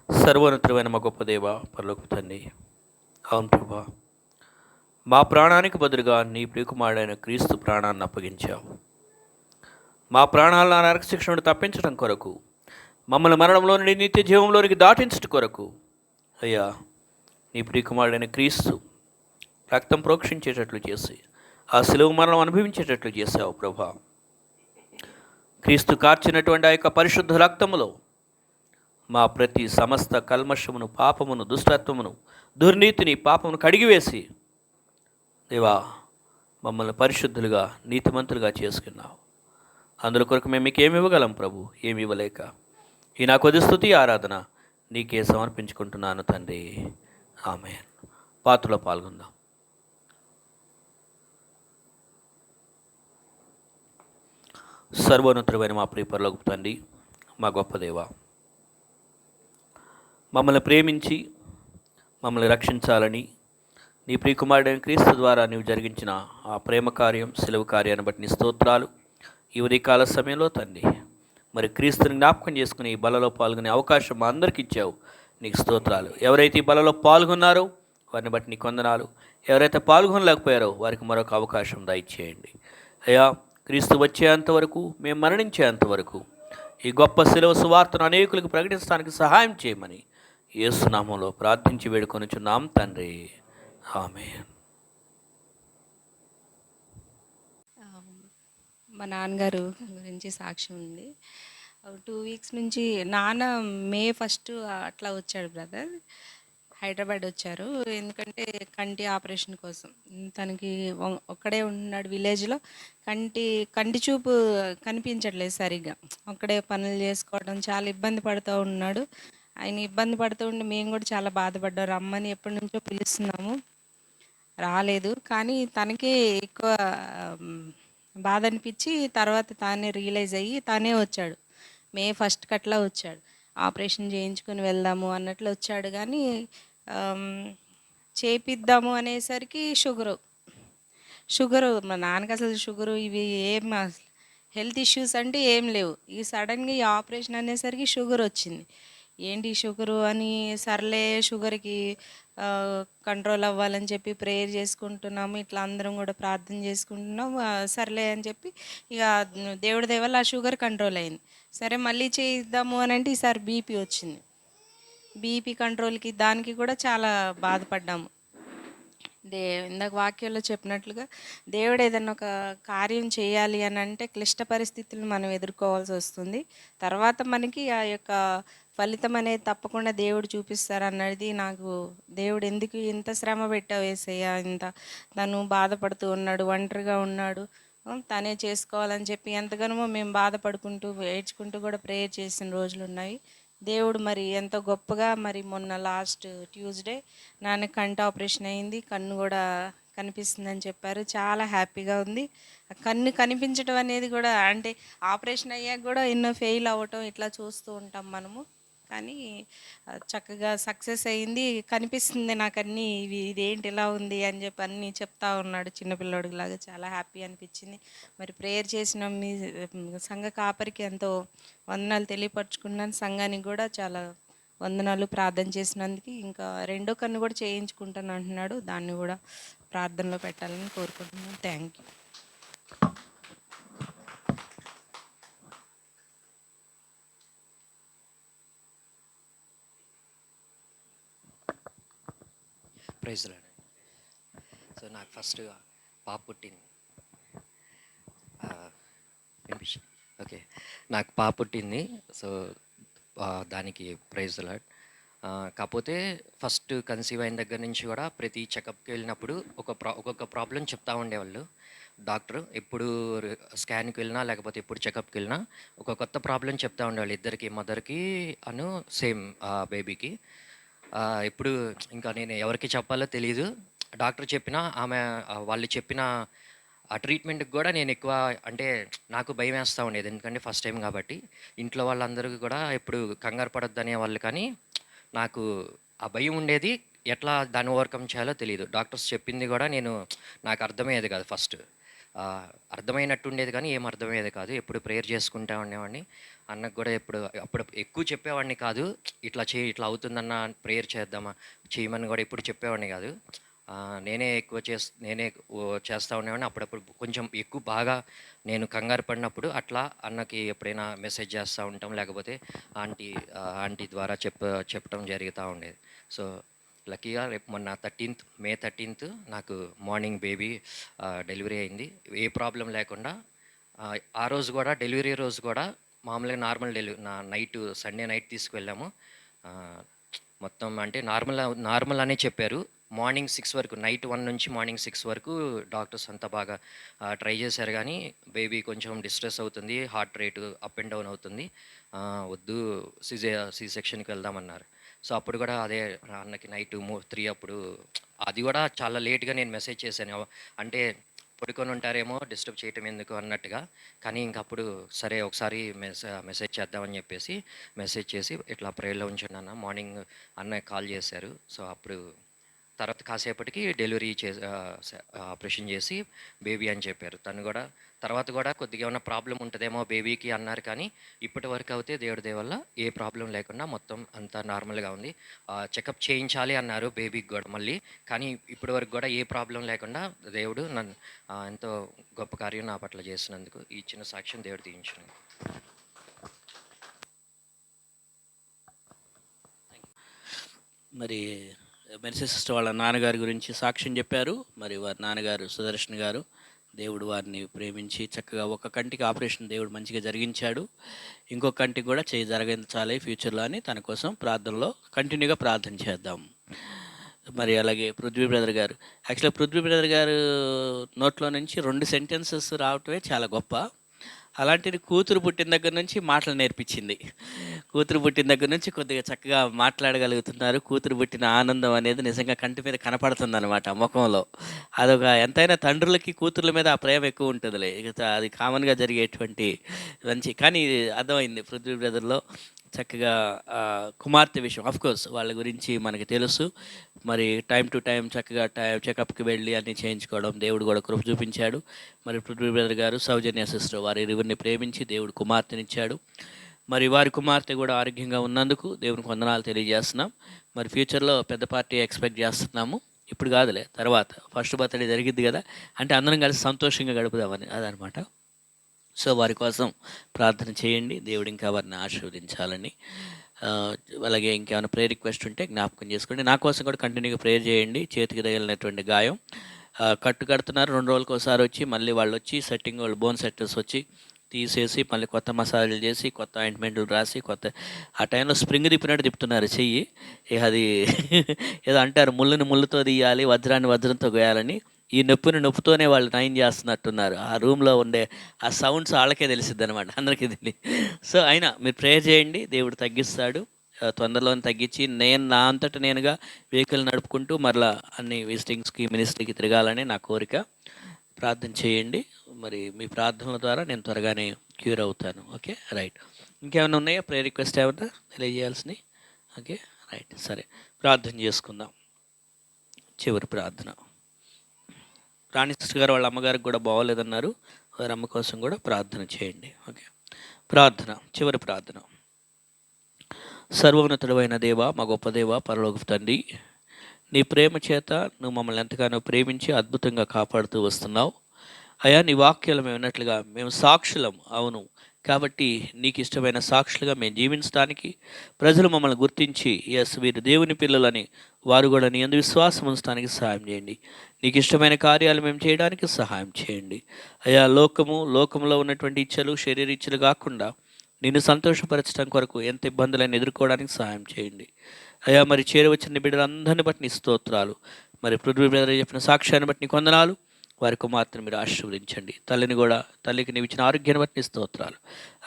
సర్వోన్నతమైన మా గొప్ప దేవ, పరలోకపు తండ్రి, అవును ప్రభా, మా ప్రాణానికి బదులుగా నీ ప్రియకుమారుడైన క్రీస్తు ప్రాణాన్ని అప్పగించావు. మా ప్రాణాలను నరక శిక్ష నుండి తప్పించడం కొరకు, మమ్మల్ని మరణంలో నుండి నిత్య జీవంలోనికి దాటించడం కొరకు అయ్యా నీ ప్రియకుమారుడైన క్రీస్తు రక్తం ప్రోక్షించేటట్లు చేసి ఆ శిలువ మరణం అనుభవించేటట్లు చేశావు ప్రభా. క్రీస్తు కార్చినటువంటి ఆ యొక్క పరిశుద్ధ రక్తములో మా ప్రతి సమస్త కల్మషమును, పాపమును, దుష్టత్వమును, దుర్నీతిని, పాపమును కడిగివేసి దేవా మమ్మల్ని పరిశుద్ధులుగా, నీతిమంతులుగా చేసుకున్నావు. అందులో కొరకు మేము మీకు ఏమి ఇవ్వగలం ప్రభు? ఏమి ఇవ్వలేక ఈ నా కొద్ది స్తుతి ఆరాధన నీకే సమర్పించుకుంటున్నాను తండ్రి. ఆమేన్. పాత్రలో పాల్గొందాం. సర్వోన్నతుడైన మా ప్రియ పరలోకపు తండ్రి, మా గొప్ప దేవ, మమ్మల్ని ప్రేమించి మమ్మల్ని రక్షించాలని నీ ప్రియకుమారుడైన క్రీస్తు ద్వారా నీవు జరిగించిన ఆ ప్రేమ కార్యం, సెలవు కార్యాన్ని బట్టి నీ స్తోత్రాలు. ఈ ఉదయకాల సమయంలో తండ్రి, మరి క్రీస్తుని జ్ఞాపకం చేసుకుని ఈ బలలో పాల్గొనే అవకాశం మా అందరికీ ఇచ్చావు, నీకు స్తోత్రాలు. ఎవరైతే ఈ బలలో పాల్గొన్నారో వారిని బట్టి నీకు వందనాలు. ఎవరైతే పాల్గొనలేకపోయారో వారికి మరొక అవకాశం దయచేయండి అయ్యా. క్రీస్తు వచ్చేంతవరకు, మేము మరణించేంతవరకు ఈ గొప్ప శిలువ సువార్తను అనేకులకు ప్రకటించడానికి సహాయం చేయమని యేసు నామములో ప్రార్థించి వేడుకొనుచున్నాం తండ్రి. ఆమేన్. మా నాన్నగారు గురించి సాక్ష్యం ఉంది. 2 వీక్స్ నుంచి నాన్న మే 1 అట్లా వచ్చాడు బ్రదర్, హైదరాబాద్ వచ్చారు. ఎందుకంటే కంటి ఆపరేషన్ కోసం. తనకి ఒక్కడే ఉన్నాడు విలేజ్లో. కంటి చూపు కనిపించట్లేదు సరిగ్గా. ఒక్కడే పనులు చేసుకోవడం, చాలా ఇబ్బంది పడుతూ ఉన్నాడు. ఆయన ఇబ్బంది పడుతూ ఉండి మేము కూడా చాలా బాధపడ్డాం. రమ్మని ఎప్పటి నుంచో పిలుస్తున్నాము, రాలేదు. కానీ తనకే ఎక్కువ బాధ అనిపించి తర్వాత తానే రియలైజ్ అయ్యి తానే వచ్చాడు. మే 1 అట్లా వచ్చాడు. ఆపరేషన్ చేయించుకొని వెళ్దాము అన్నట్లు వచ్చాడు. కానీ చేపిద్దాము అనేసరికి షుగరు మా నాన్నకి అసలు షుగరు ఇవి ఏం హెల్త్ ఇష్యూస్ అంటే ఏం లేవు. ఈ సడన్గా ఈ ఆపరేషన్ అనేసరికి షుగర్ వచ్చింది. ఏంటి షుగరు అని, సర్లే షుగర్కి కంట్రోల్ అవ్వాలని చెప్పి ప్రేయర్ చేసుకుంటున్నాము. ఇట్లా అందరం కూడా ప్రార్థన చేసుకుంటున్నాం. సర్లే అని చెప్పి ఇక దేవుడి దయ వల్ల ఆ షుగర్ కంట్రోల్ అయింది. సరే మళ్ళీ చేయిద్దాము అని అంటే ఈసారి బీపీ వచ్చింది. బీపీ కంట్రోల్కి దానికి కూడా చాలా బాధపడ్డాము. ఇందాక వాక్యంలో చెప్పినట్లుగా దేవుడు ఏదైనా ఒక కార్యం చేయాలి అని అంటే క్లిష్ట పరిస్థితులను మనం ఎదుర్కోవాల్సి వస్తుంది. తర్వాత మనకి ఆ యొక్క ఫలితం అనేది తప్పకుండా దేవుడు చూపిస్తారన్నది నాకు. దేవుడు ఎందుకు ఇంత శ్రమ పెట్టావు యేసయ్య, ఇంత తను బాధపడుతూ ఉన్నాడు, ఒంటరిగా ఉన్నాడు, తనే చేసుకోవాలని చెప్పి ఎంతగానో మేము బాధపడుకుంటూ ఏడ్చుకుంటూ కూడా ప్రేయర్ చేసిన రోజులు ఉన్నాయి. దేవుడు మరి ఎంతో గొప్పగా మరి మొన్న లాస్ట్ ట్యూస్డే నాన్న కంటి ఆపరేషన్ అయింది. కన్ను కూడా కనిపిస్తుందని చెప్పారు. చాలా హ్యాపీగా ఉంది. కన్ను కనిపించడం అనేది కూడా అంటే ఆపరేషన్ అయ్యాక కూడా ఎన్నో ఫెయిల్ అవ్వటం ఇట్లా చూస్తూ ఉంటాం మనము. కానీ చక్కగా సక్సెస్ అయింది. కనిపిస్తుంది నాకు అన్నీ, ఇదేంటి ఇలా ఉంది అని చెప్పి అన్నీ చెప్తా ఉన్నాడు చిన్నపిల్లడిలాగా. చాలా హ్యాపీ అనిపించింది. మరి ప్రేయర్ చేసిన మీ సంఘ కాపరికి ఎంతో వందనాలు తెలియపరచుకున్నాను. సంఘానికి కూడా చాలా వందనాలు ప్రార్థన చేసినందుకు. ఇంకా 2వ కన్ను కూడా చేయించుకుంటాను అంటున్నాడు. దాన్ని కూడా ప్రార్థనలో పెట్టాలని కోరుకుంటున్నాను. Thank you. Praise Lord. So నాకు ఫస్ట్గా పాప పుట్టింది. వినిపించింది? ఓకే. నాకు పాప పుట్టింది. సో దానికి ప్రైజ్ లార్డ్. కాకపోతే ఫస్ట్ కన్సీవ్ అయిన దగ్గర నుంచి కూడా ప్రతి చెకప్కి వెళ్ళినప్పుడు ఒక్కొక్క ప్రాబ్లం చెప్తా ఉండేవాళ్ళు డాక్టర్. ఎప్పుడు స్కాన్కి వెళ్ళినా లేకపోతే ఎప్పుడు చెకప్కి వెళ్ళినా ఒక కొత్త ప్రాబ్లం చెప్తా ఉండేవాళ్ళు, ఇద్దరికి, మదర్కి అను సేమ్ బేబీకి. ఇప్పుడు ఇంకా నేను ఎవరికి చెప్పాలో తెలియదు. డాక్టర్ చెప్పినా వాళ్ళు చెప్పిన ఆ ట్రీట్మెంట్కి కూడా నేను ఎక్కువ అంటే నాకు భయం వేస్తూ ఉండేది, ఎందుకంటే ఫస్ట్ టైం కాబట్టి. ఇంట్లో వాళ్ళందరికీ కూడా ఎప్పుడు కంగారు పడొద్దు అనేవాళ్ళు, కానీ నాకు ఆ భయం ఉండేది. ఎట్లా దాన్ని ఓవర్కమ్ చేయాలో తెలియదు. డాక్టర్స్ చెప్పింది కూడా నాకు అర్థమయ్యేది కాదు ఫస్ట్. అర్థమైనట్టు ఉండేది కానీ ఏం అర్థమయ్యేది కాదు. ఎప్పుడు ప్రేయర్ చేసుకుంటా ఉండేవాడిని. అన్నకు కూడా అప్పుడు ఎక్కువ చెప్పేవాడిని కాదు, ఇట్లా ఇట్లా అవుతుందన్న ప్రేయర్ చేద్దామా చేయమని కూడా ఎప్పుడు చెప్పేవాడిని కాదు. నేనే చేస్తూ ఉండేవాడిని. అప్పుడప్పుడు కొంచెం ఎక్కువ బాగా నేను కంగారు పడినప్పుడు అట్లా అన్నకి ఎప్పుడైనా మెసేజ్ చేస్తూ ఉంటాం, లేకపోతే ఆంటీ ద్వారా చెప్పడం జరుగుతూ ఉండేది. సో లక్కీగా రేపు మొన్న మే 13th నాకు మార్నింగ్ బేబీ డెలివరీ అయింది, ఏ ప్రాబ్లం లేకుండా. ఆ రోజు కూడా డెలివరీ రోజు కూడా మామూలుగా నార్మల్ నైట్ సండే నైట్ తీసుకువెళ్ళాము. మొత్తం అంటే నార్మల్ అనే చెప్పారు. మార్నింగ్ 6 వరకు, నైట్ 1 నుంచి మార్నింగ్ 6 వరకు డాక్టర్స్ అంతా బాగా ట్రై చేశారు, కానీ బేబీ కొంచెం డిస్ట్రెస్ అవుతుంది, heart rate up and down అవుతుంది, వద్దు సి సెక్షన్కి వెళ్దామన్నారు. సో అప్పుడు కూడా అదే అన్నకి నైట్ 3 అప్పుడు, అది కూడా చాలా లేట్గా నేను మెసేజ్ చేశాను. అంటే పడుకొని ఉంటారేమో, డిస్టర్బ్ చేయటం ఎందుకు అన్నట్టుగా. కానీ ఇంకప్పుడు సరే ఒకసారి మెసేజ్ చేద్దామని చెప్పేసి మెసేజ్ చేసి ఇట్లా ప్రేయర్లో ఉంచండి అన్న. మార్నింగ్ అన్న కాల్ చేశారు. సో అప్పుడు తర్వాత కాసేపటికి డెలివరీ ఆపరేషన్ చేసి బేబీ అని చెప్పారు. తను కూడా తర్వాత కూడా కొద్దిగా ఏమైనా ప్రాబ్లం ఉంటుందేమో బేబీకి అన్నారు, కానీ ఇప్పటి వరకు అయితే దేవుడి దయ వల్ల ఏ ప్రాబ్లం లేకుండా మొత్తం అంతా నార్మల్గా ఉంది. చెకప్ చేయించాలి అన్నారు బేబీకి కూడా మళ్ళీ, కానీ ఇప్పటి వరకు కూడా ఏ ప్రాబ్లం లేకుండా దేవుడు నన్ను ఎంతో గొప్ప కార్యం నా పట్ల చేసినందుకు ఈ చిన్న సాక్ష్యం దేవుడు దీవించాను. మరి మెర్సీ సిస్టర్ వాళ్ళ నాన్నగారి గురించి సాక్ష్యం చెప్పారు. మరి వారి నాన్నగారు సుదర్శన్ గారు, దేవుడు వారిని ప్రేమించి చక్కగా ఒక కంటికి ఆపరేషన్ దేవుడు మంచిగా జరిగించాడు, ఇంకొక కంటికి కూడా జరగించాలి ఫ్యూచర్లో అని తన కోసం ప్రార్థనలో కంటిన్యూగా ప్రార్థన చేద్దాం. మరి అలాగే పృథ్వీ బ్రదర్ గారు, యాక్చువల్గా పృథ్వీ బ్రదర్ గారు నోట్లో నుంచి 2 సెంటెన్సెస్ రావటమే చాలా గొప్ప. అలాంటిది కూతురు పుట్టిన దగ్గర నుంచి మాటలు నేర్పించింది. కూతురు పుట్టిన దగ్గర నుంచి కొద్దిగా చక్కగా మాట్లాడగలుగుతున్నారు. కూతురు పుట్టిన ఆనందం అనేది నిజంగా కంటి మీద కనపడుతుంది అనమాట ముఖంలో. అదొక ఎంతైనా తండ్రులకి కూతుర్ల మీద ఆ ప్రేమ ఎక్కువ ఉంటుందిలే, అది కామన్గా జరిగేటువంటి మంచి. కానీ అర్థమైంది పృథ్వీ బ్రదర్లో చక్కగా కుమార్తె విషయం. కోర్స్ వాళ్ళ గురించి మనకి తెలుసు. మరి టైం టు టైం చక్కగా చెకప్కి వెళ్ళి అన్నీ చేయించుకోవడం దేవుడు కూడా కృప చూపించాడు. మరి పృథ్వీ బ్రదర్ గారు సౌజన్య సిస్టర్ వారి ఇరువురిని ప్రేమించి దేవుడు కుమార్తెనిచ్చాడు. మరి వారి కుమార్తె కూడా ఆరోగ్యంగా ఉన్నందుకు దేవునికి వందనాలు తెలియజేస్తున్నాం. మరి ఫ్యూచర్లో పెద్ద పార్టీ ఎక్స్పెక్ట్ చేస్తున్నాము. ఇప్పుడు కాదులే, తర్వాత ఫస్ట్ బర్త్డే జరిగిద్ది కదా, అంటే అందరం కలిసి సంతోషంగా గడుపుదామని అదనమాట. సో వారి కోసం ప్రార్థన చేయండి, దేవుడు ఇంకా వారిని ఆశీర్వదించాలని. అలాగే ఇంకేమైనా ప్రేయర్ రిక్వెస్ట్ ఉంటే జ్ఞాపకం చేసుకోండి. నా కోసం కూడా కంటిన్యూగా ప్రేయర్ చేయండి. చేతికి తగిలినటువంటి గాయం కడుతున్నారు, 2 రోజులకు ఒకసారి వచ్చి మళ్ళీ వాళ్ళు వచ్చి సెట్టింగ్, వాళ్ళు బోన్ సెట్టర్స్ వచ్చి తీసేసి మళ్ళీ కొత్త మసాజులు చేసి కొత్త ఆయింట్మెంట్లు రాసి ఆ టైంలో స్ప్రింగ్ తిప్పినట్టు తిప్పుతున్నారు చెయ్యి. అది ఏదో అంటారు, ముళ్ళుతో తీయాలి, వజ్రాన్ని వజ్రంతో గోయాలని. ఈ నొప్పితోనే వాళ్ళు నయం చేస్తున్నట్టున్నారు. ఆ రూమ్లో ఉండే ఆ సౌండ్స్ వాళ్ళకే తెలిసిద్ది అనమాట, అందరికీ తెలియదు. సో అయినా మీరు ప్రేయర్ చేయండి, దేవుడు తగ్గిస్తాడు. తొందరలోనే తగ్గించి నా అంతటా నేనుగా వెహికల్ నడుపుకుంటూ మరలా అన్ని విజిటింగ్స్కి మినిస్ట్రీకి తిరగాలని నా కోరిక. ప్రార్థన చేయండి. మరి మీ ప్రార్థనల ద్వారా నేను త్వరగానే క్యూర్ అవుతాను. Okay, right. ఇంకేమైనా ఉన్నాయా ప్రేయర్ రిక్వెస్ట్ ఏమన్నా తెలియజేయాల్సినవి? ఓకే, రైట్, సరే, ప్రార్థన చేసుకుందాం. చివరి ప్రార్థన. రాణి సిస్టర్ గారు వాళ్ళ అమ్మగారికి కూడా బాగోలేదన్నారు, వారి అమ్మ కోసం కూడా ప్రార్థన చేయండి. ఓకే, ప్రార్థన, చివరి ప్రార్థన. సర్వోన్నతుడైన దేవ, మా గొప్ప దేవ, పరలోకపు తండ్రి, నీ ప్రేమ చేత నువ్వు మమ్మల్ని ఎంతగానో ప్రేమించి అద్భుతంగా కాపాడుతూ వస్తున్నావు. అయ్యా, నీ వాక్యాలు మేము విన్నట్లుగా మేము సాక్షులం. అవును, కాబట్టి నీకు ఇష్టమైన సాక్షులుగా మేము జీవించడానికి, ప్రజలు మమ్మల్ని గుర్తించి ఎస్ వీరు దేవుని పిల్లలని వారు కూడా నీ యందు విశ్వాసం ఉంచడానికి సహాయం చేయండి. నీకు ఇష్టమైన కార్యాలు మేము చేయడానికి సహాయం చేయండి అయ్యా. లోకంలో ఉన్నటువంటి ఇచ్చలు, శరీర ఇచ్చలు కాకుండా నిన్ను సంతోషపరచడం కొరకు ఎంత ఇబ్బందులను ఎదుర్కోవడానికి సహాయం చేయండి అయ్యా. మరి చేరవచ్చిన బిడ్డలందరిని బట్టి నీ స్తోత్రాలు. మరి పృథ్వీ బ్రదర్ చెప్పిన సాక్ష్యాన్ని బట్టి నీకు వందనాలు. వారి కుమార్తెను మీరు ఆశీర్వదించండి. తల్లికి నీవు ఇచ్చిన ఆరోగ్యాన్ని బట్టి నీ స్తోత్రాలు.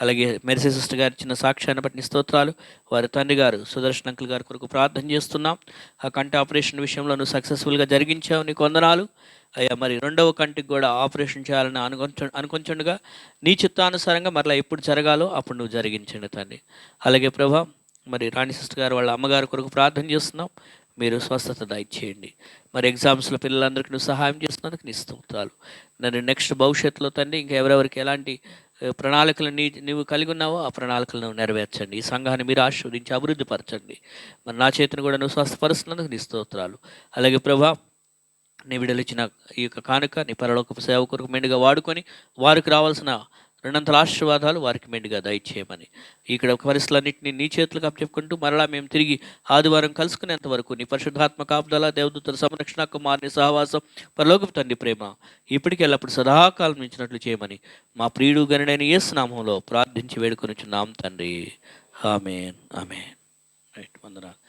అలాగే మెర్సీ సిస్టర్ గారు ఇచ్చిన సాక్ష్యాన్ని బట్టి నీ స్తోత్రాలు. వారి తండ్రి గారు సుదర్శన్ అంకుల్ గారి కొరకు ప్రార్థన చేస్తున్నాం. ఆ కంటి ఆపరేషన్ విషయంలో నువ్వు సక్సెస్ఫుల్గా జరిగించావు, నీకు వందనాలు అయ్యా. మరి రెండవ కంటికి కూడా ఆపరేషన్ చేయాలని అనుకొంచుండగా నీ చిత్తానుసారంగా మరలా ఎప్పుడు జరగాలో అప్పుడు నువ్వు జరిగించండి తండ్రి. అలాగే ప్రభా, మరి రాణి సిస్టర్ గారు వాళ్ళ అమ్మగారి కొరకు ప్రార్థన చేస్తున్నాం, మీరు స్వస్థత దయచేయండి. మరి ఎగ్జామ్స్లో పిల్లలందరికీ నువ్వు సహాయం చేస్తున్నందుకు నీ స్తోత్రాలు. నన్ను నెక్స్ట్ భవిష్యత్తులో తండ్రి ఇంకా ఎవరెవరికి ఎలాంటి ప్రణాళికలు నువ్వు కలిగి ఉన్నావో ఆ ప్రణాళికలను నెరవేర్చండి. ఈ సంఘాన్ని మీరు ఆశీర్వదించి అభివృద్ధి పరచండి. మరి నా చేతిని కూడా నువ్వు స్వస్థపరుస్తున్నందుకు నీ స్తోత్రాలు. అలాగే ప్రభా, నీ విడలిచ్చిన ఈ యొక్క కానుక నీ పరలోకపు సేవ కొరకు మెండుగా వాడుకొని వారికి రావాల్సిన రెండంతల ఆశీర్వాదాలు వారికి మెండుగా దయచేయమని ఇక్కడ పరిస్థితులన్నింటినీ నీ చేతులకు అప్పచెప్పుకుంటూ మరలా మేము తిరిగి ఆదివారం కలుసుకునేంత వరకు నీ పరిశుద్ధాత్మ కాపుదల, దేవదూతల సంరక్షణ, కుమారుని సహవాసం, పరలోకపు తండ్రి ప్రేమ ఇప్పటికి ఎల్లప్పుడు సదాకాలం ఇచ్చినట్లు చేయమని మా ప్రియుడు గనుడైన యేసు నామములో ప్రార్థించి వేడుకొనిచున్నాం తండ్రి. ఆమేన్, ఆమేన్. రైట్, వందనాలు.